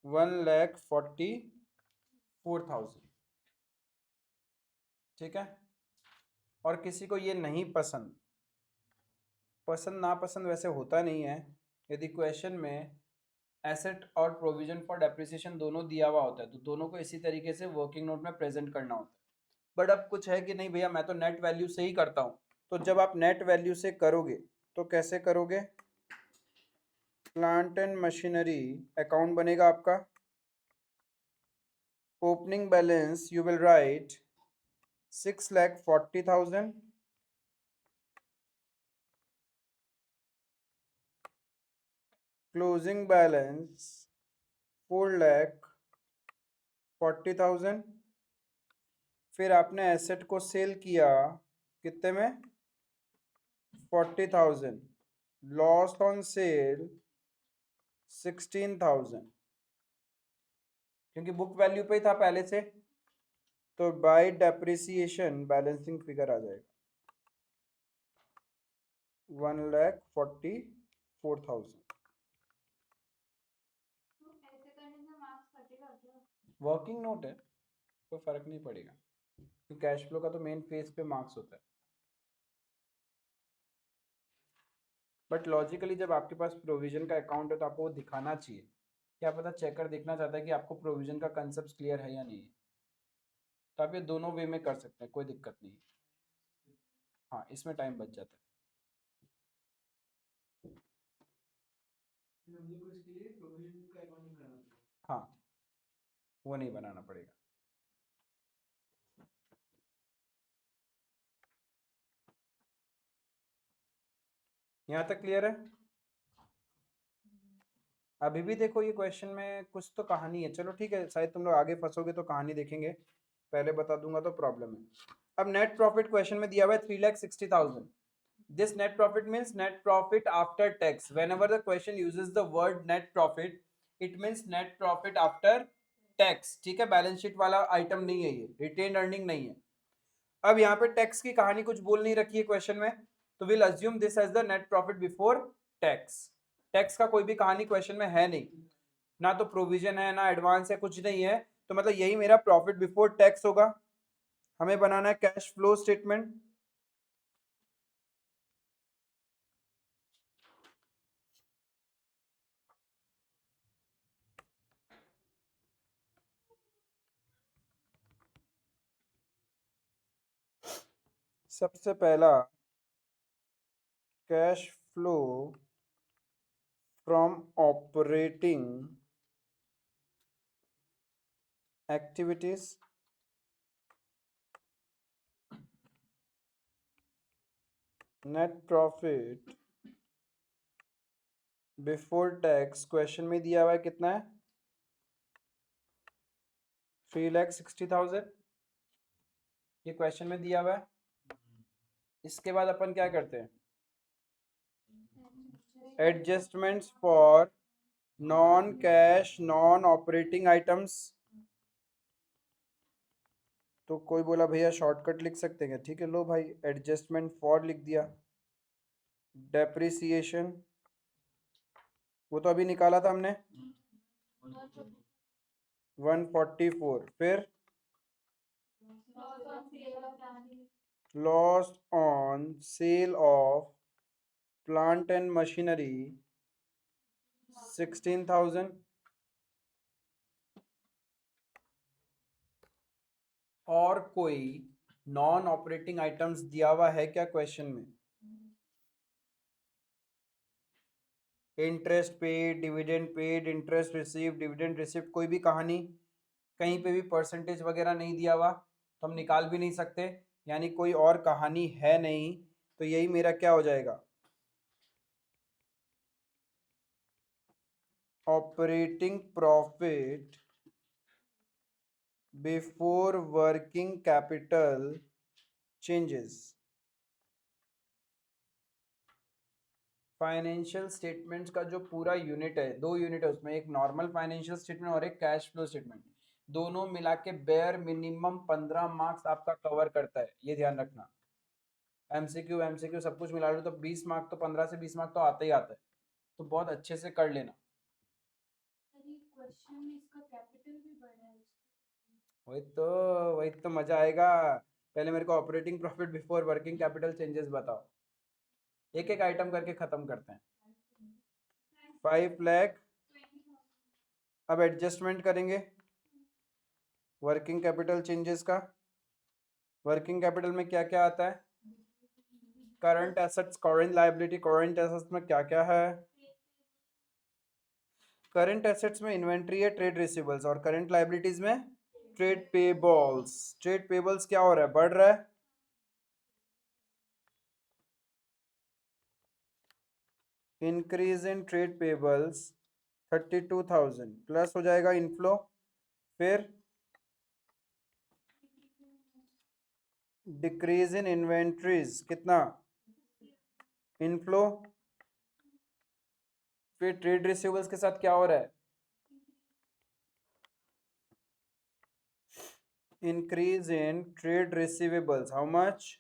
1,44,000। ठीक है, और किसी को ये नहीं पसंद, पसंद नापसंद वैसे होता नहीं है, यदि क्वेश्चन में एसेट और प्रोविजन फॉर डेप्रिसिएशन दोनों दिया हुआ होता है तो दोनों को इसी तरीके से वर्किंग नोट में प्रेजेंट करना होता है। बट अब कुछ है कि नहीं भैया मैं तो नेट वैल्यू से ही करता हूँ, तो जब आप नेट वैल्यू से करोगे तो कैसे करोगे, प्लांट एंड मशीनरी अकाउंट बनेगा आपका, opening balance you will write 6,40,000, closing balance 4,40,000। फिर आपने एसेट को सेल किया कितने में, 40,000, लॉस ऑन सेल 16,000, क्योंकि बुक वैल्यू पे ही था पहले से, तो बाय डेप्रिसिएशन बैलेंसिंग फिगर आ जाएगा 1,44,000। वर्किंग नोट है, कोई फर्क नहीं पड़ेगा, कैश फ्लो का तो मेन फेज पे मार्क्स होता है। बट लॉजिकली जब आपके पास प्रोविजन का अकाउंट है तो आपको वो दिखाना चाहिए, क्या पता चेकर देखना चाहता है कि आपको प्रोविजन का कंसेप्ट क्लियर है या नहीं है, तो आप ये दोनों वे में कर सकते हैं, कोई दिक्कत नहीं है। हाँ इसमें टाइम बच जाता है। हाँ वो नहीं बनाना पड़ेगा। यहाँ तक क्लियर है, अभी भी देखो ये क्वेश्चन में कुछ तो कहानी है, चलो ठीक है शायद तुम लोग आगे फंसोगे तो कहानी देखेंगे, पहले बता दूंगा तो प्रॉब्लम है। अब नेट प्रॉफिट क्वेश्चन में दिया हुआ है 3,60,000, this net profit means net profit after tax, whenever the question uses the word net profit it means net profit after tax। ठीक है, बैलेंस शीट वाला आइटम नहीं है, ये रिटेन अर्निंग नहीं है। अब यहाँ पे टैक्स की कहानी कुछ बोल नहीं रखी है क्वेश्चन में, तो will assume this as the net profit before tax. Tax का कोई भी कहानी क्वेश्चन में है नहीं, ना तो प्रोविजन है ना एडवांस है, कुछ नहीं है, तो मतलब यही मेरा प्रॉफिट बिफोर टैक्स होगा। हमें बनाना है कैश फ्लो स्टेटमेंट। सबसे पहला cash flow from operating activities, net profit before tax question में दिया हुआ है कितना है, 3,60,000, ये क्वेश्चन में दिया हुआ है। इसके बाद अपन क्या करते हैं, adjustments for non cash non operating items. तो कोई बोला भैया शॉर्टकट लिख सकते हैं क्या, ठीक है लो भाई, एडजस्टमेंट फॉर लिख दिया, डेप्रिसिएशन वो तो अभी निकाला था हमने 144, फिर loss on sale of plant and machinery 16,000। और कोई नॉन ऑपरेटिंग आइटम्स दिया हुआ है क्या क्वेश्चन में? Interest paid, dividend paid, interest receive, dividend receive, कोई भी कहानी कहीं पे भी परसेंटेज वगैरह नहीं दिया हुआ तो हम निकाल भी नहीं सकते, यानी कोई और कहानी है नहीं, तो यही मेरा क्या हो जाएगा? Operating profit before working capital changes. Financial statements का जो पूरा यूनिट है, दो यूनिट है उसमें, एक नॉर्मल फाइनेंशियल स्टेटमेंट और एक कैश फ्लो स्टेटमेंट, दोनों मिला के बेयर मिनिमम 15 मार्क्स आपका कवर करता है, ये ध्यान रखना। एमसीक्यू एमसीक्यू सब कुछ मिला लो तो 20 मार्क तो 15 से 20 मार्क तो आता ही आता है, तो बहुत अच्छे से कर लेना। वही तो मजा आएगा। पहले मेरे को operating profit before working capital changes बताओ, एक एक आइटम करके खत्म करते हैं। 5 लाख, अब एडजस्टमेंट करेंगे वर्किंग कैपिटल चेंजेस का। वर्किंग कैपिटल में क्या क्या आता है? Current assets, current liability. Current assets में क्या क्या है? करंट एसेट्स में इन्वेंट्री है, ट्रेड रिसीवेबल्स, और करंट लायबिलिटीज में ट्रेड पेबल्स। ट्रेड पेबल्स क्या हो रहा है? बढ़ रहा है। Increase in trade payables 32,000 plus हो जाएगा इनफ्लो। फिर डिक्रीज इन इन्वेंट्रीज कितना? इनफ्लो। फिर ट्रेड रिसीवेबल्स के साथ क्या हो रहा है? Increase in trade receivables, how much?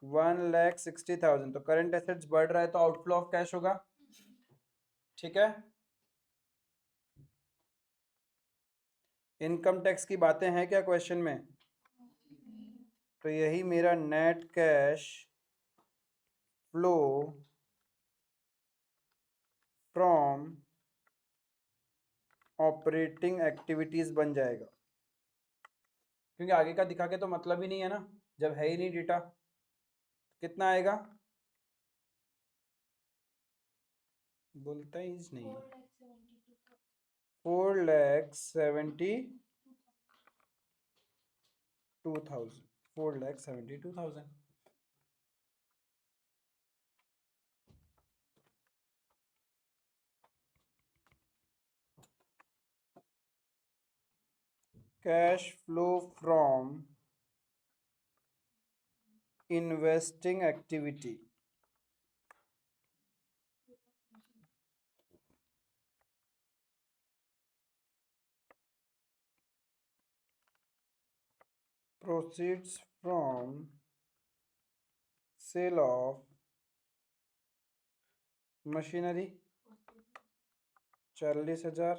1,60,000। तो करंट एसेट्स बढ़ रहा है तो आउटफ्लो ऑफ कैश होगा, ठीक है। इनकम टैक्स की बातें हैं क्या क्वेश्चन में? तो यही मेरा net cash flow from operating activities बन जाएगा, क्योंकि आगे का दिखा के तो मतलब ही नहीं है ना, जब है ही नहीं डेटा। कितना आएगा? बोलता ही नहीं है। 4,72,000। 4,72,000। Cash flow from investing activity, proceeds from sale of machinery 40,000।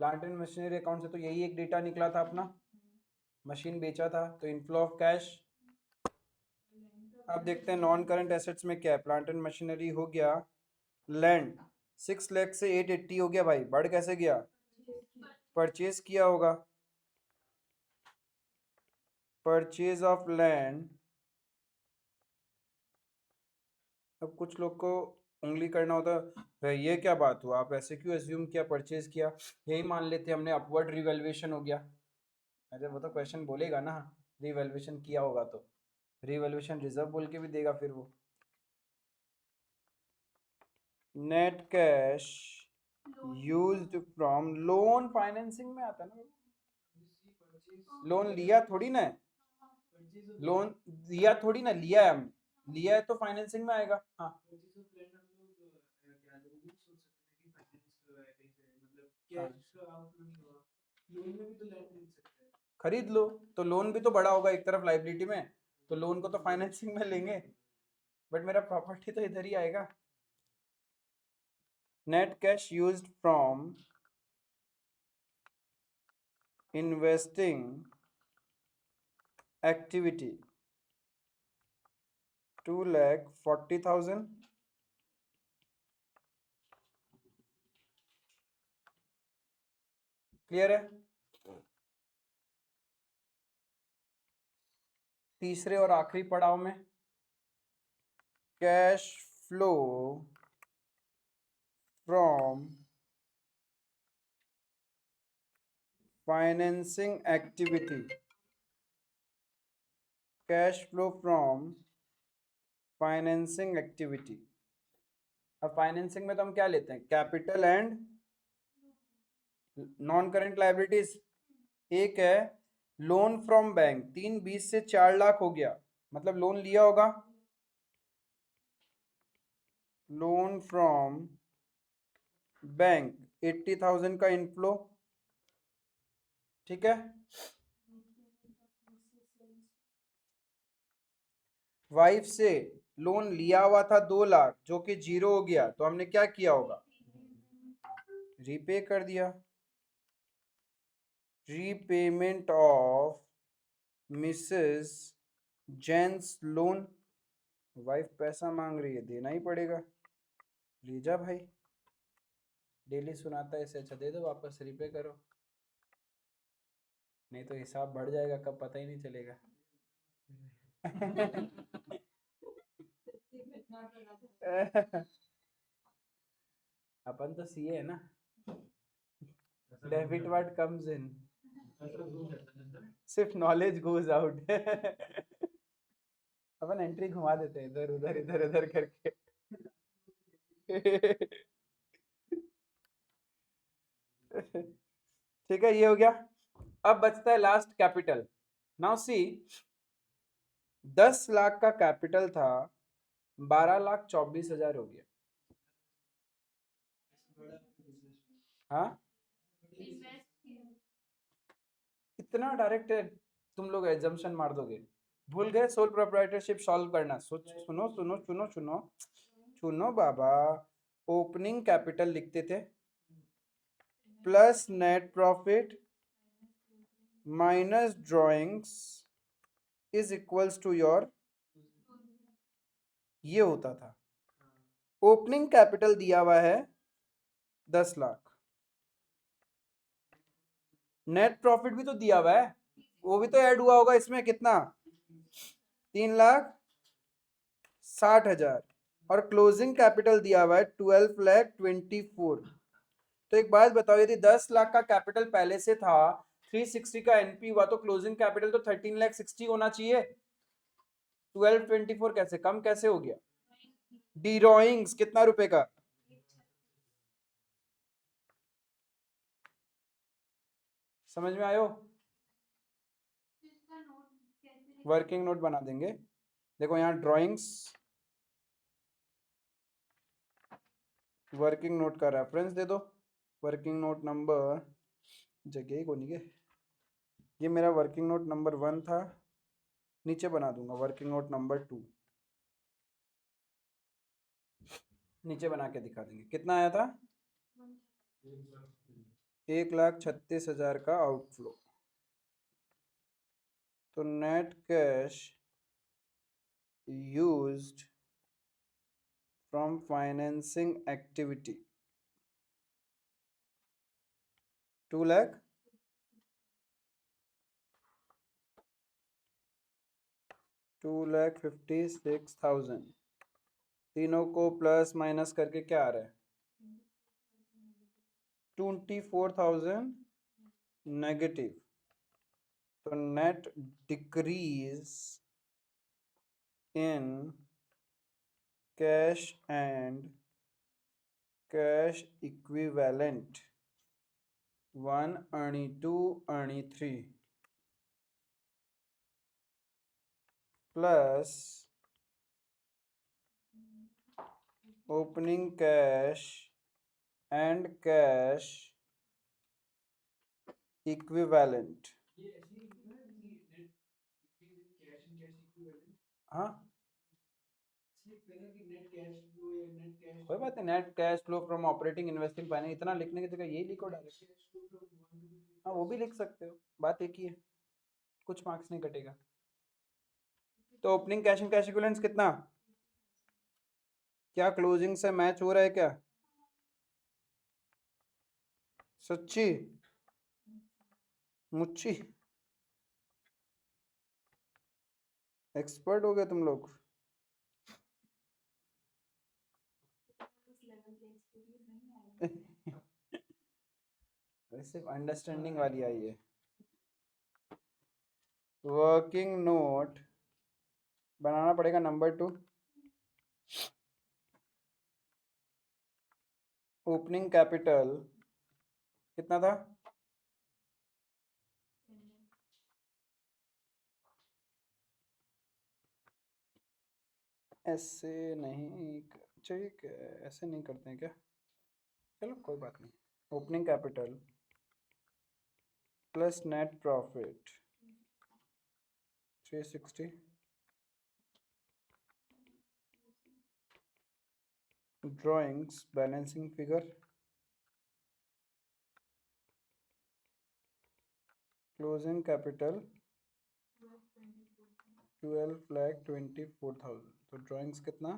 Plant and machinery account से तो यही एक डेटा निकला था अपना, मशीन बेचा था, तो इनफ्लो ऑफ कैश। अब देखते हैं नॉन करंट एसेट्स में क्या है। प्लांट एंड मशीनरी हो गया। लैंड 6 लाख से 880 हो गया भाई, बढ़ कैसे गया? परचेज किया होगा। परचेज ऑफ लैंड, अब कुछ लोग को उंगली करना होता है, भाई ये क्या बात हुआ, आप ऐसे क्यों एज्यूम किया परचेज किया? यही मान लेते हमने अपवर्ड रिवैल्यूएशन हो गया। अरे वो तो क्वेश्चन बोलेगा ना रिवैल्यूएशन किया होगा, तो रिवैल्यूएशन रिजर्व बोल के भी देगा फिर वो। Net cash used from loan, financing में आता है ना। लोन लिया थोड़ी ना है, लोन दिया थोड़ी ना, लिया है हमने, लिया है तो फाइनेंसिंग में आएगा। हाँ खरीद लो तो लोन भी तो बड़ा होगा एक तरफ लाइबिलिटी में, तो लोन को तो फाइनेंसिंग में लेंगे, बट मेरा प्रॉपर्टी तो इधर ही आएगा। Net cash used from investing activity 2,40,000. Clear है? तीसरे और आखिरी पड़ाव में cash flow from financing activity, cash flow from financing activity. अब फाइनेंसिंग में तो हम क्या लेते हैं? Capital and non current liabilities. एक है लोन फ्रॉम बैंक, 3,20 से 4 लाख हो गया, मतलब लोन लिया होगा। लोन फ्रॉम बैंक 80,000 का इनफ्लो, ठीक है। वाइफ से लोन लिया हुआ था 2 लाख, जो कि 0 हो गया, तो हमने क्या किया होगा? रीपे कर दिया। रीपेमेंट ऑफ मिसेस जेंस लोन। वाइफ पैसा मांग रही है, देना ही पड़ेगा। ले जा भाई, डेली सुनाता है, इसे अच्छा दे दो वापस, रीपे करो, नहीं तो हिसाब बढ़ जाएगा, कब पता ही नहीं चलेगा। अपन तो सीए है ना, डेबिट वर्ड कम्स इन, सिर्फ नॉलेज गोज आउट। अपन एंट्री घुमा देते हैं इधर उधर इधर उधर करके। ठीक है, ये हो गया। अब बचता है last capital. Now see, 10 lakh का कैपिटल था, 12,24,000 हो गया। हाँ, इतना डायरेक्ट तुम लोग एजम्पशन मार दोगे? भूल गए सोल प्रोप्राइटरशिप सॉल्व करना? सोच, सुनो सुनो सुनो सुनो सुनो बाबा। ओपनिंग कैपिटल लिखते थे plus net profit minus drawings is equals to your, ये होता था। ओपनिंग कैपिटल दिया हुआ है 10 लाख, नेट प्रॉफिट भी तो दिया हुआ है, वो भी तो ऐड हुआ होगा इसमें। कितना? 3,60,000। और क्लोजिंग कैपिटल दिया हुआ है 12,24,000। तो एक बात बताओ, यदि 10 लाख का कैपिटल पहले से था, 360 का एनपी हुआ, तो क्लोजिंग कैपिटल तो 13,60,000 होना चाहिए। 12,24 कैसे कम कैसे हो गया? डीरॉइंग्स कितना रुपए का? समझ में आयो? वर्किंग नोट बना देंगे। देखो यहाँ ड्राइंग्स, वर्किंग नोट का रेफरेंस दे दो। वर्किंग नोट नंबर, जगह ही को नहीं है, ये मेरा वर्किंग नोट नंबर 1 था, नीचे बना दूंगा वर्किंग नोट नंबर 2, नीचे बना के दिखा देंगे। कितना आया था? 1,36,000 का आउटफ्लो। तो net cash used from financing activity 2 lakh 2,56,000। तीनों को प्लस माइनस करके क्या आ रहा है? 24,000 नेगेटिव। तो net decrease in cash and cash equivalent 1 आणि 2 आणि 3 plus opening cash and cash equivalent. हाँ, कोई बात नहीं, net cash flow from operating investing finance इतना लिखने की जगह यही लिखो डायरेक्ट। हाँ वो भी लिख सकते हो, बात एक ही है, कुछ मार्क्स नहीं कटेगा। तो opening cash and cash equivalents कितना, क्या क्लोजिंग से मैच हो रहा है क्या? सच्ची मुच्ची एक्सपर्ट हो गए तुम लोग। सिर्फ अंडरस्टैंडिंग वाली आई है। वर्किंग नोट बनाना पड़ेगा नंबर 2। ओपनिंग कैपिटल कितना था? ऐसे नहीं, ठीक है ऐसे नहीं करते हैं क्या? चलो कोई बात नहीं। Opening capital plus net profit 360, drawings balancing figure, closing capital 12,24,000। तो ड्राइंग्स कितना?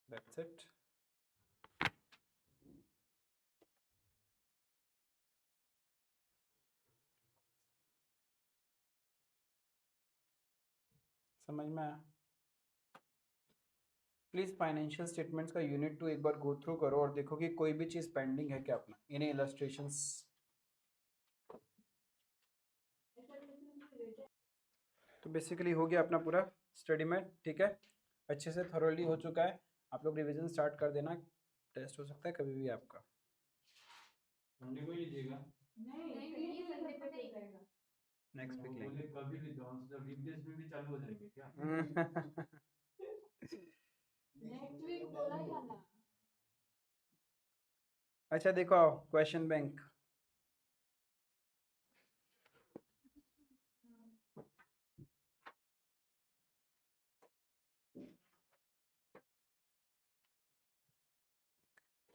That's it. समझ में आया? प्लीज फाइनेंशियल स्टेटमेंट्स का यूनिट 2 एक बार गो थ्रू करो और देखो कि कोई भी चीज पेंडिंग है क्या अपना, इन्हें इलस्ट्रेशंस। तो बेसिकली हो गया अपना पूरा स्टडी में, ठीक है, अच्छे से थोरोली हो चुका है। आप लोग रिवीजन स्टार्ट कर देना, टेस्ट हो सकता है कभी भी आपका। मंडे को ही लीजिएगा? नेक्स्ट वीक लेंगे। कभी भी जाओ, मतलब वीकडेज में भी चालू हो जाएंगे क्या? नेक्स्ट वीक बोला था ना। अच्छा देखो question bank.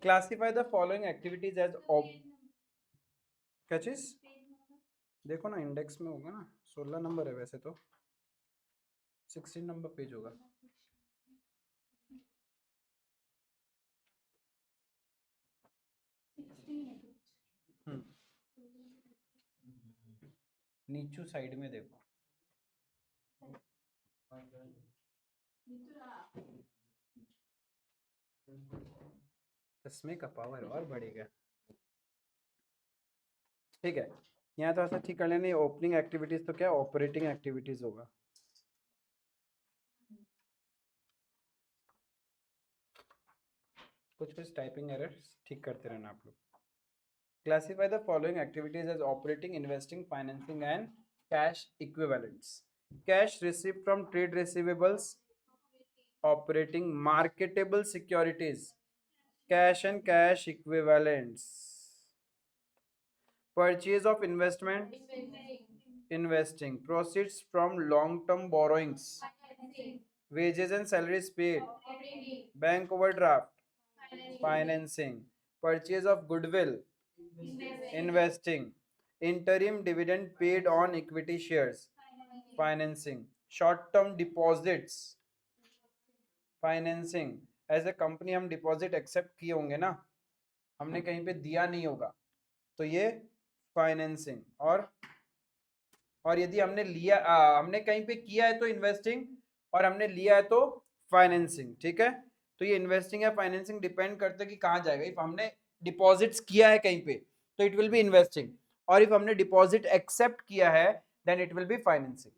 Classify the following activities as क्या चीज? देखो ना इंडेक्स में होगा ना, 16 नंबर है वैसे तो, 16 नंबर पेज होगा। हम्म, नीचू साइड में देखो। चश्मे का पावर और बढ़ेगा। ठीक है, यहाँ तो ऐसा ठीक कर लेना, ओपनिंग एक्टिविटीज तो क्या ऑपरेटिंग एक्टिविटीज होगा। कुछ कुछ टाइपिंग एरर्स ठीक करते रहना आप लोग। Classify the following activities as operating, investing, financing and cash equivalents. Cash received from trade receivables, operating marketable securities, cash and cash equivalents, purchase of investment, investing, proceeds from long term borrowings, wages and salaries paid, bank overdraft, financing, purchase of goodwill, investing, interim dividend paid on equity shares, financing, short term deposits, financing. As a company हम डिपॉजिट एक्सेप्ट किए होंगे ना, हमने कहीं पे दिया नहीं होगा, तो ये फाइनेंसिंग। और यदि हमने लिया हमने कहीं पे किया है तो इन्वेस्टिंग, और हमने लिया है तो फाइनेंसिंग। ठीक है, तो ये इन्वेस्टिंग या फाइनेंसिंग डिपेंड करता है कि कहाँ जाएगा। इफ हमने डिपॉजिट्स किया है कहीं पे तो इट विल बी इन्वेस्टिंग, और इफ हमने डिपॉजिट एक्सेप्ट किया है then it will be financing.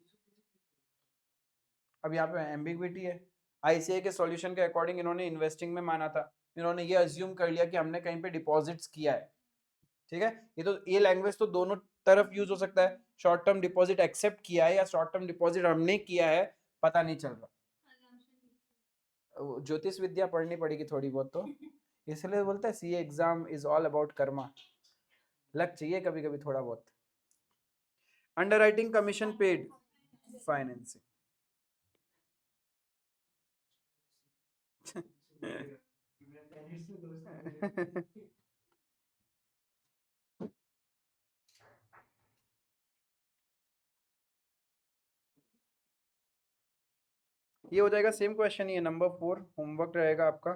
अब यहाँ पे एम्बिग्विटी है। आईसीआई के सॉल्यूशन के अकॉर्डिंग इन्होंने इन्वेस्टिंग में माना था, इन्होंने ये अज्यूम कर लिया कि हमने कहीं पे डिपॉजिट्स किया है। ठीक है, ये लैंग्वेज तो दोनों तरफ यूज हो सकता है, शॉर्ट टर्म डिपॉजिट एक्सेप्ट किया है या शॉर्ट टर्म डिपॉजिट हमने किया है, पता नहीं चल रहा। ज्योतिष विद्या पढ़नी पड़ेगी थोड़ी बहुत तो, इसलिए बोलते हैं CA exam is all about Karma, लग चाहिए कभी कभी थोड़ा बहुत। Underwriting commission paid, financing. ये हो जाएगा सेम क्वेश्चन, ये नंबर 4 होमवर्क रहेगा आपका।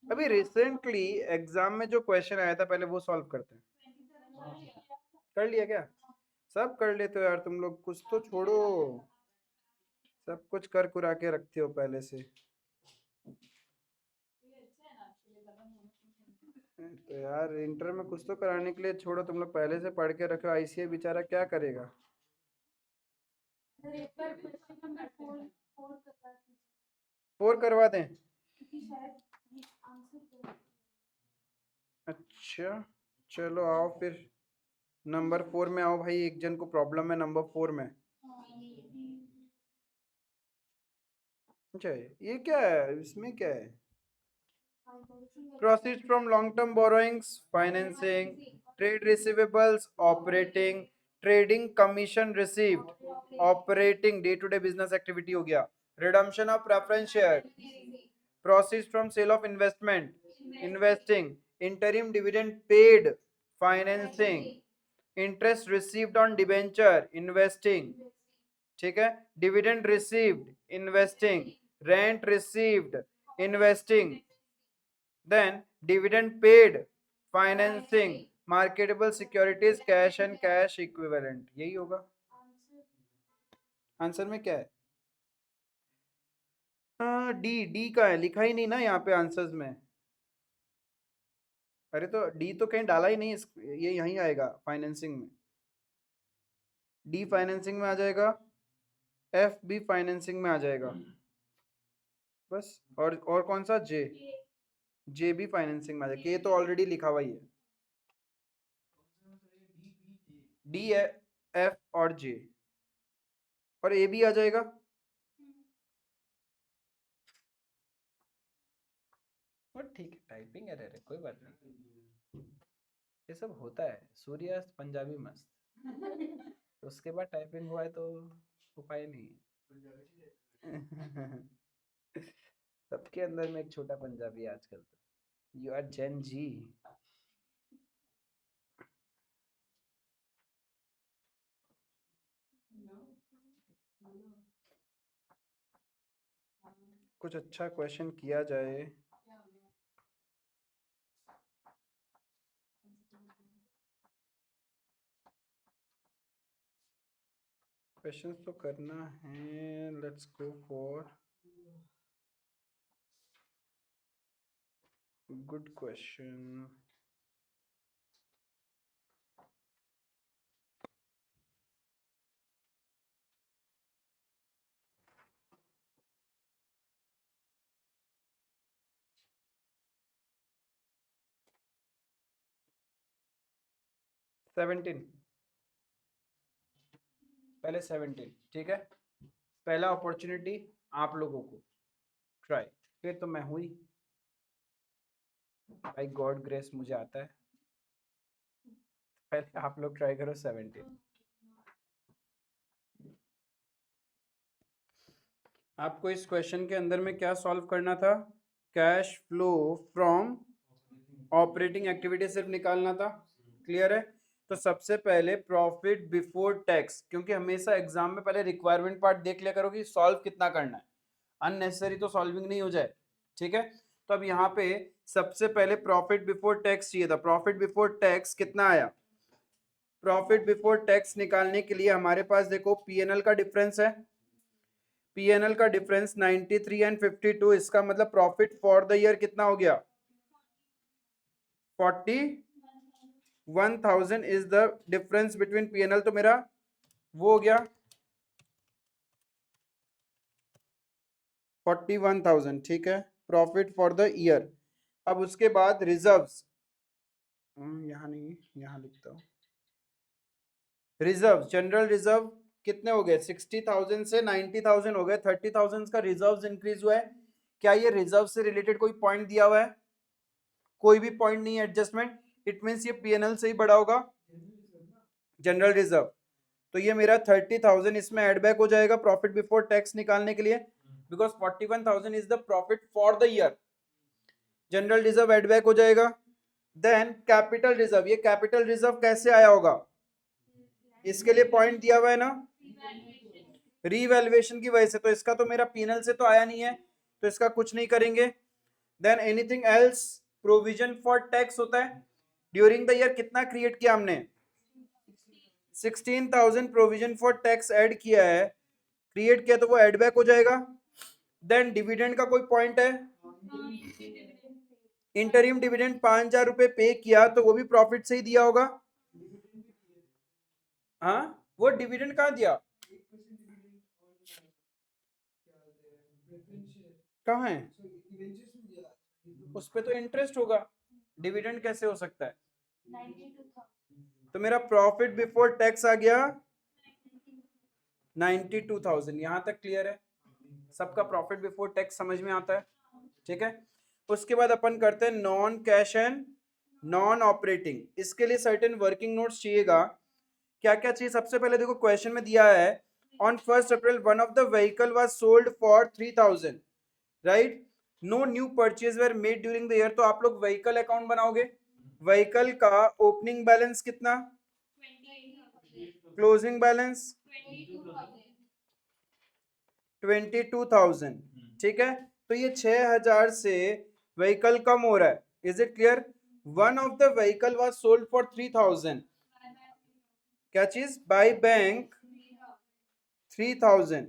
अभी रिसेंटली एग्जाम में जो क्वेश्चन आया था पहले वो सॉल्व करते हैं। कर लिया क्या? सब कर लेते हो यार तुम लोग, कुछ तो छोड़ो। सब कुछ कर कुरा के रखते हो पहले से। तो यार इंटर में कुछ तो कराने के लिए छोड़ो, तुम लोग पहले से पढ़ के रखो। आईसीए बेचारा क्या करेगा? 4 करवा दें? अच्छा चलो आओ फिर, नंबर 4 में आओ भाई। एक जन को प्रॉब्लम है नंबर 4 में। अच्छा ये क्या है, इसमें क्या है? Proceeds from long-term borrowings, financing, trade receivables, operating, trading commission received, operating day-to-day business activity हो गया, redemption of preference share, proceeds from sale of investment, investing, interim dividend paid, financing, interest received on debenture, investing, ठीक है, dividend received, investing, rent received, investing, then dividend paid, financing, marketable securities, cash and cash equivalent. यही होगा आंसर में। क्या है? हाँ डी, डी का है, लिखा ही नहीं ना यहाँ पे आंसर्स में। अरे तो डी तो कहीं डाला ही नहीं, ये यहीं आएगा फाइनेंसिंग में। डी फाइनेंसिंग में आ जाएगा, एफ भी फाइनेंसिंग में आ जाएगा बस। और कौन सा? जे, जे भी फाइनेंसिंग में आ जाएगा। के तो ऑलरेडी लिखा हुआ ही है। डी है, एफ और जे, और ए भी आ जाएगा। और ठीक है, टाइपिंग एरर है, कोई बात नहीं, ये सब होता है। सूर्यास्त पंजाबी मस्त, उसके बाद टाइपिंग हुआ है तो उपाय नहीं है। सबके अंदर में एक छोटा पंजाबी है आजकल तो। यू आर जेन जी। कुछ अच्छा क्वेश्चन किया जाए। क्वेश्चन तो करना है, let's go for good question. Seventeen, पहले 17, ठीक है। पहला अपॉर्चुनिटी आप लोगों को ट्राई, फिर तो मैं हुई भाई, गॉड ग्रेस मुझे आता है। पहले आप लोग ट्राई करो 17। आपको इस क्वेश्चन के अंदर में क्या सॉल्व करना था? Cash flow from operating activity सिर्फ निकालना था। क्लियर है? तो सबसे पहले प्रॉफिट बिफोर टैक्स, क्योंकि हमेशा एग्जाम में पहले रिक्वायरमेंट पार्ट देख लिया करो कि सॉल्व कितना करना है, अननेसेसरी तो सॉल्विंग नहीं हो जाए, ठीक है। तो अब यहाँ पे सबसे पहले प्रॉफिट बिफोर टैक्स चाहिए था। प्रॉफिट बिफोर टैक्स कितना आया? प्रॉफिट बिफोर टैक्स निकालने के लिए हमारे पास देखो पीएनएल का डिफरेंस है। पीएनएल का डिफरेंस 93 एंड 52, इसका मतलब प्रॉफिट फॉर द ईयर कितना हो गया? 41,000 is the difference between PNL, तो मेरा वो हो गया 41,000, ठीक है, प्रॉफिट फॉर द ईयर। अब उसके बाद रिजर्व्स, यहाँ नहीं, यहाँ लिखता हूँ। रिजर्व, जनरल रिजर्व कितने हो गए? 60,000 से 90,000 हो गए, 30,000 का रिजर्व्स इंक्रीज हुआ है। क्या ये रिजर्व से रिलेटेड कोई पॉइंट दिया हुआ है? कोई भी पॉइंट नहीं है एडजस्टमेंट। इट मीन्स ये पीएनएल से ही बड़ा होगा, जनरल रिजर्व। तो ये मेरा 30,000 इसमें एड बैक हो जाएगा प्रॉफिट बिफोर टैक्स निकालने के लिए, because 41,000 is the profit for the year. General reserve add back हो जाएगा। देन कैपिटल रिजर्व, ये कैपिटल रिजर्व कैसे आया होगा, इसके लिए पॉइंट दिया हुआ है ना, रीवैल्यूएशन की वजह से। तो इसका तो मेरा पीएनएल से तो आया नहीं है, तो इसका कुछ नहीं करेंगे। Than anything else, provision for tax होता है ड्यूरिंग द ईयर, कितना क्रिएट किया हमने, 16,000 प्रोविजन फॉर टैक्स ऐड किया है, क्रिएट किया, तो वो ऐड बैक हो जाएगा। देन डिविडेंड का कोई पॉइंट है, इंटरिम डिविडेंड 5,000 रुपए पे किया, तो वो भी प्रॉफिट से ही दिया होगा। हाँ, वो डिविडेंड कहाँ दिया, कहाँ है, उस पे तो इंटरेस्ट होगा, डिविडेंड कैसे हो सकता है। तो मेरा प्रॉफिट बिफोर टैक्स आ गया 92,000। यहां तक क्लियर है, सबका प्रॉफिट बिफोर टैक्स समझ में आता है, ठीक है। उसके बाद अपन करते हैं non cash and non operating. इसके लिए सर्टेन वर्किंग नोट्स चाहिएगा। क्या क्या चाहिए, सबसे पहले देखो क्वेश्चन में दिया है on 1 April one of the vehicle was sold for 3,000, right, no new purchase were made during the year. तो आप लोग व्हीकल अकाउंट बनाओगे, व्हीकल का ओपनिंग बैलेंस कितना, क्लोजिंग बैलेंस 22,000, ठीक है। तो ये 6,000 से व्हीकल कम हो रहा है, is it clear. One of the vehicle was sold for 3,000, क्या चीज, बाय बैंक 3,000।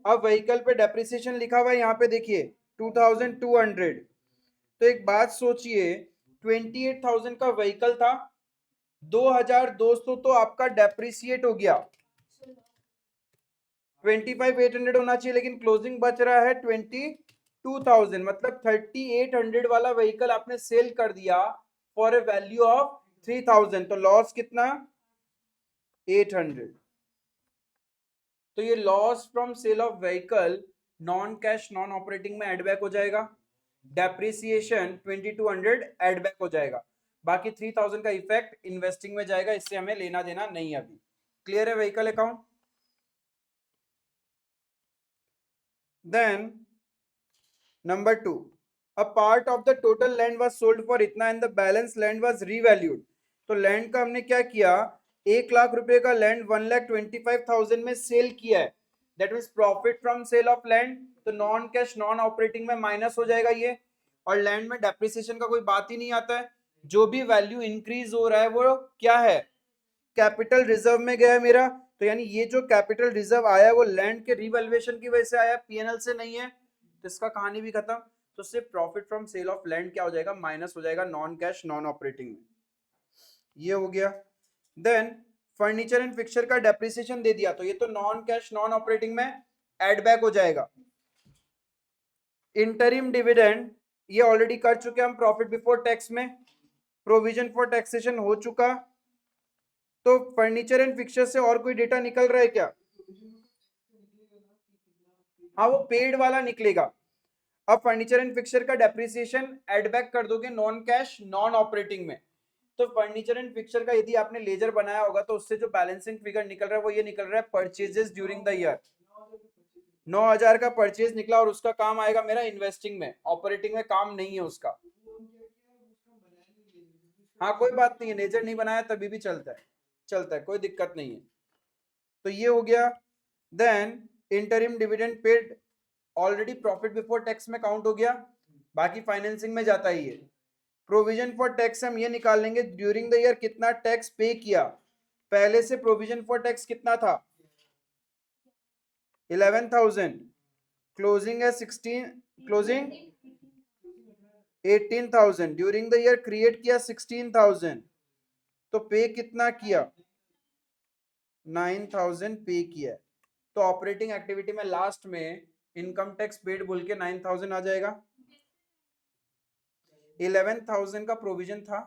अब व्हीकल पे डेप्रिसिएशन लिखा हुआ है यहाँ पे देखिए 2,200। तो एक बात सोचिए, 28,000 का व्हीकल था, 2,200 तो आपका डेप्रिसिएट हो गया, 25,800 होना चाहिए, लेकिन क्लोजिंग बच रहा है 22,000, मतलब 3,800 वाला व्हीकल आपने सेल कर दिया फॉर ए वैल्यू ऑफ 3,000। तो लॉस कितना, 800। तो ये loss from sale of vehicle non cash non operating में एड बैक हो जाएगा, डेप्रिसिएशन 2200 एड बैक हो जाएगा, बाकी 3,000 का इफेक्ट इन्वेस्टिंग में जाएगा, इससे हमें लेना देना नहीं। अभी क्लियर है vehicle account. Then number 2, a part of the total land was sold for इतना and the balance land was revalued। तो लैंड का हमने क्या किया, 1,00,000 रुपए का लैंड 1,25,000 में सेल किया है, that means profit from sale of land. तो नॉन कैश नॉन ऑपरेटिंग में माइनस हो जाएगा ये, और लैंड में डेप्रिसिएशन का कोई बात ही नहीं आता है, जो भी वैल्यू इंक्रीज हो रहा है वो क्या है, कैपिटल रिजर्व में गया है मेरा। तो यानी ये जो कैपिटल रिजर्व आया है वो लैंड के रिवैल्यूएशन की वजह से आया, पीएनएल से नहीं है, तो इसका कहानी भी खत्म। तो सिर्फ profit from sale of land क्या हो जाएगा, माइनस हो जाएगा नॉन कैश नॉन ऑपरेटिंग में, ये हो गया। देन फर्नीचर एंड फिक्सचर का डेप्रिसिएशन दे दिया, तो ये तो नॉन कैश नॉन ऑपरेटिंग में एड बैक हो जाएगा। इंटरिम डिविडेंड ये ऑलरेडी कर चुके हम प्रॉफिट बिफोर टैक्स में, प्रोविजन फॉर टैक्सेशन हो चुका। तो फर्नीचर एंड फिक्सचर से और कोई डेटा निकल रहा है क्या, हाँ वो पेड वाला निकलेगा। अब फर्नीचर एंड फिक्सचर का डेप्रिसिएशन एड बैक कर दोगे नॉन कैश नॉन ऑपरेटिंग में। तो फर्नीचर एंड फिक्सचर का यदि आपने लेजर बनाया होगा तो उससे जो बैलेंसिंग फिगर निकल रहा है वो ये निकल रहा है, परचेजेस ड्यूरिंग द ईयर 9,000 का परचेज निकला, और उसका काम आएगा मेरा इन्वेस्टिंग में, ऑपरेटिंग में काम नहीं है उसका। हाँ कोई बात नहीं है, लेजर नहीं बनाया तभी भी चलता है, चलता है, कोई दिक्कत नहीं है। तो ये हो गया। Then interim dividend paid already profit before tax में काउंट हो गया, बाकी फाइनेंसिंग में जाता ही है। प्रोविजन फॉर टैक्स हम ये निकाल लेंगे ड्यूरिंग द ईयर कितना टैक्स पे किया, पहले से प्रोविजन फॉर टैक्स कितना था 11,000, क्लोजिंग है 16, closing 18,000, during the year create किया 16,000, तो पे कितना किया 9,000 पे किया। तो ऑपरेटिंग एक्टिविटी में लास्ट में इनकम टैक्स पेड बोल के 9,000 आ जाएगा। 11,000 का प्रोविजन था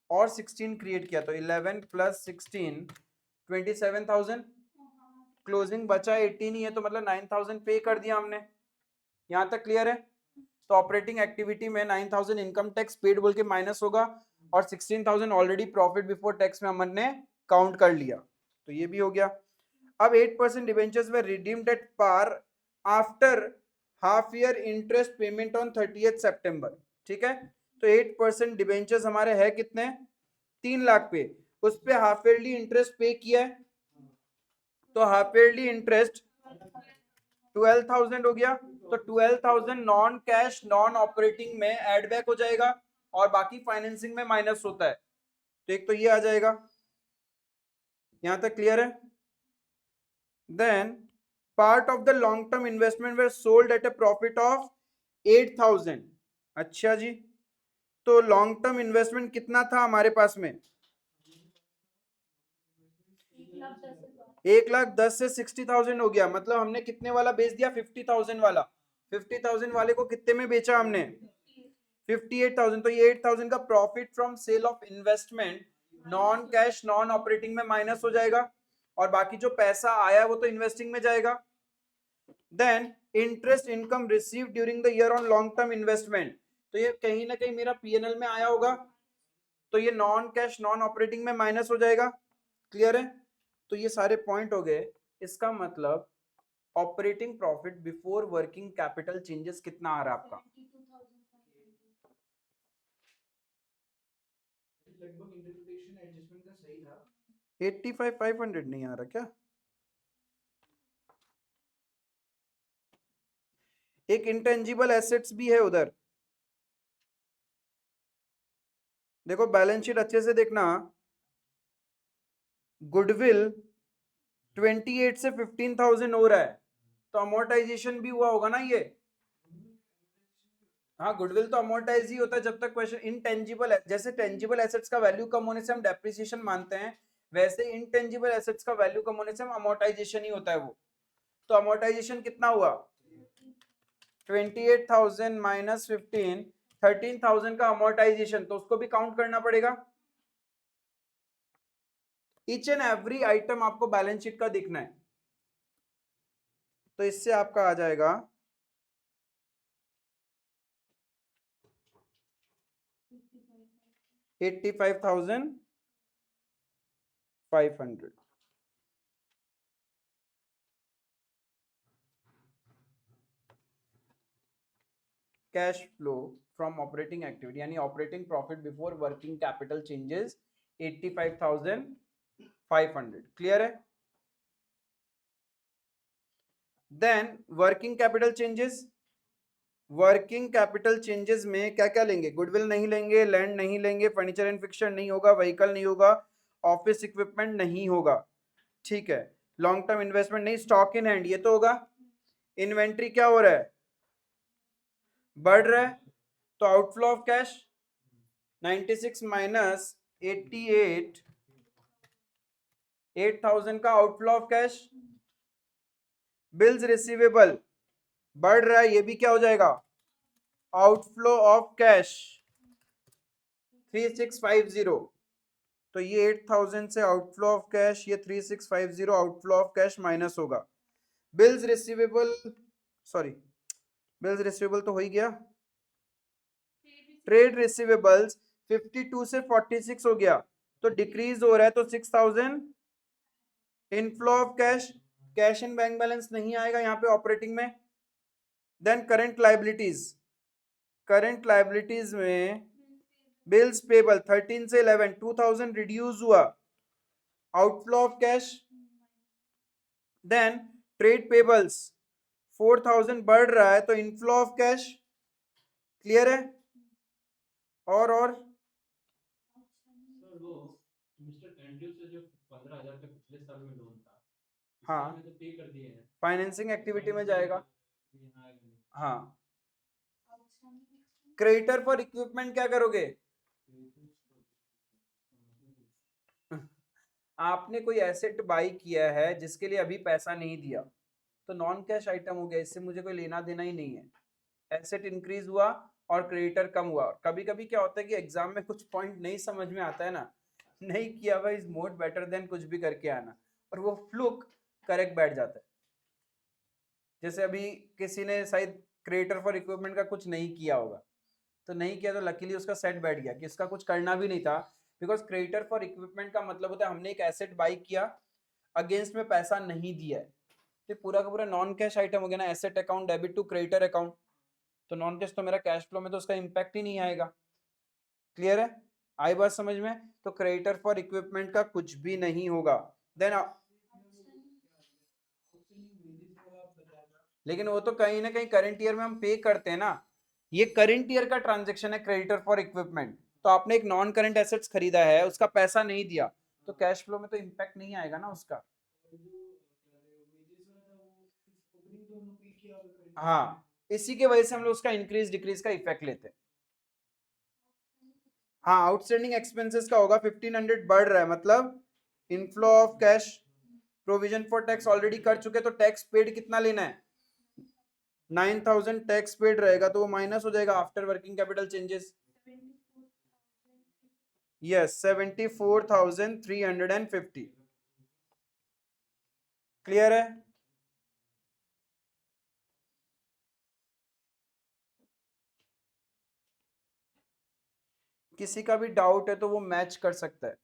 और 16 क्रिएट किया, तो 11 प्लस 16 27,000, क्लोजिंग बचा 18 ही है, तो मतलब 9,000 पे कर दिया हमने। यहां तक क्लियर है। तो ऑपरेटिंग एक्टिविटी में 9,000 इनकम टैक्स पेड बोल के माइनस होगा और 16,000 ऑलरेडी प्रॉफिट बिफोर टैक्स में हमने काउंट कर लिया, तो ये भी हो गया। अब 8% debentures were redeemed at par after half year interest payment on 30th September. ठीक है, तो 8% डिबेंचर्स हमारे है कितने, 3 लाख पे, उस पे हाफ ईयरली इंटरेस्ट पे किया है, तो हाफ ईयरली इंटरेस्ट 12,000 हो गया, तो 12,000 नॉन कैश नॉन ऑपरेटिंग में एड बैक हो जाएगा और बाकी फाइनेंसिंग में माइनस होता है, तो एक तो ये आ जाएगा। यहां तक क्लियर है? Then part of the long term investment were sold at a profit of 8,000। अच्छा जी, तो लॉन्ग टर्म इन्वेस्टमेंट कितना था हमारे पास में, 1,10,000 से 60,000 हो गया, मतलब हमने कितने वाला बेच दिया, 50,000 वाला। 50,000 वाले को कितने में बेचा हमने, 58,000। तो ये 8,000 का profit from sale of investment non cash non operating में माइनस हो जाएगा और बाकी जो पैसा आया वो तो इन्वेस्टिंग में जाएगा। Then interest income receive during the year on long term investment, तो ये कहीं ना कहीं मेरा पीएनएल में आया होगा, तो ये नॉन कैश नॉन ऑपरेटिंग में माइनस हो जाएगा। क्लियर है? तो ये सारे पॉइंट हो गए। इसका मतलब operating profit before working capital changes कितना आ रहा है आपका, लगभग इंटरप्रिटेशन एडजस्टमेंट का सही था, 85,500 नहीं आ रहा क्या? एक इंटेंजिबल एसेट्स भी है उधर, देखो बैलेंस शीट अच्छे से देखना, गुडविल 28 से 15,000 हो रहा है, तो अमोर्टाइजेशन भी हुआ होगा ना ये। हाँ, गुडविल तो अमोर्टाइज ही होता है जब तक क्वेश्चन इनटेंजिबल है, जैसे टेंजिबल एसेट्स का वैल्यू कम होने से हम डेप्रिसिएशन मानते हैं, वैसे इनटेंजिबल एसेट्स का वैल्यू कम होने से हम अमोर्टाइजेशन ही होता है वो। तो अमोर्टाइजेशन कितना हुआ, 28,000 माइनस 15, 13,000 का अमोर्टाइजेशन, तो उसको भी काउंट करना पड़ेगा। ईच एंड एवरी आइटम आपको बैलेंस शीट का दिखना है, तो इससे आपका आ जाएगा 85,500। Cash flow from operating activity यानी operating profit before working capital changes 85,500। Clear है? Then working capital changes, working capital changes में क्या क्या लेंगे, गुडविल नहीं लेंगे, लैंड नहीं लेंगे, फर्नीचर एंड फिक्सचर नहीं होगा, व्हीकल नहीं होगा, ऑफिस इक्विपमेंट नहीं होगा। ठीक है, लॉन्ग टर्म इन्वेस्टमेंट नहीं, स्टॉक इन हैंड ये तो होगा। इन्वेंट्री क्या हो रहा है, बढ़ रहा है, तो आउटफ्लो ऑफ कैश 96 माइनस 88, 8,000 का outflow of cash. Bills receivable बढ़ रहा है, ये भी क्या हो जाएगा, आउटफ्लो ऑफ कैश 3650। तो ये 8,000 से आउटफ्लो ऑफ कैश, ये 3650 आउटफ्लो ऑफ कैश माइनस होगा। Bills receivable, sorry bills receivable तो हो ही गया। ट्रेड रिसीवेबल्स 52 से 46 हो गया, तो डिक्रीज हो रहा है, तो 6,000 inflow of cash, cash in bank balance नहीं आएगा यहाँ पे ऑपरेटिंग में। Then current liabilities, current liabilities में बिल्स पेबल 13 से 11, 2,000 रिड्यूस हुआ, outflow of cash. Then trade payables 4,000 बढ़ रहा है, तो इनफ्लो ऑफ कैश। क्लियर है? और सर वो मिस्टर एंड्रयू से जो 15,000 का पिछले साल में लोन था, हाँ, इसका में तो पे कर दिए हैं, फाइनेंसिंग एक्टिविटी में जाएगा। यहाँ आएगा नहीं। हाँ, क्रेडिटर फॉर इक्विपमेंट क्या करोगे, आपने कोई एसेट बाई किया है जिसके लिए अभी पैसा नहीं दिया, तो नॉन कैश आइटम हो गया, इससे मुझे कोई लेना देना ही नहीं है। एसेट इंक्रीज हुआ और क्रेडिटर कम हुआ। कभी कभी क्या होता है कि एग्जाम में कुछ पॉइंट नहीं समझ में आता है ना, नहीं किया हुआ इज मोर बेटर देन कुछ भी करके आना, और वो फ्लूक करेक्ट बैठ जाता है। जैसे अभी किसी ने शायद क्रिएटर फॉर इक्विपमेंट का कुछ नहीं किया होगा, तो नहीं किया तो लकीली उसका सेट बैठ गया कि इसका कुछ करना भी नहीं था, बिकॉज क्रिएटर फॉर इक्विपमेंट का मतलब होता है हमने एक एसेट बाई किया, अगेंस्ट में पैसा नहीं दिया है, तो पूरा का पूरा नॉन कैश आइटम हो गया ना, asset account debit to creditor account, तो नॉन कैश तो मेरा कैश फ्लो में तो उसका इंपैक्ट ही नहीं आएगा। क्लियर है, आई बात समझ में? तो क्रेडिटर फॉर इक्विपमेंट का कुछ भी नहीं होगा। देन लेकिन वो तो कहीं ना कहीं करंट ईयर में हम पे करते हैं ना, ये करंट ईयर का ट्रांजेक्शन है क्रेडिटर फॉर इक्विपमेंट, तो आपने एक नॉन करंट एसेट्स खरीदा है, उसका पैसा नहीं दिया, तो कैश फ्लो में तो इम्पैक्ट नहीं आएगा ना उसका। हाँ, इसी के वजह से हम लोग उसका इंक्रीज डिक्रीज का इफेक्ट लेते हैं। हाँ, आउटस्टैंडिंग एक्सपेंसेस का होगा 1500 बढ़ रहा है, मतलब inflow of cash, provision for tax already कर चुके, तो टैक्स पेड कितना लेना है, 9000 टैक्स पेड रहेगा, तो वो माइनस हो जाएगा after working capital changes. Yes, 74,350। Clear है? किसी का भी डाउट है तो वो मैच कर सकता है।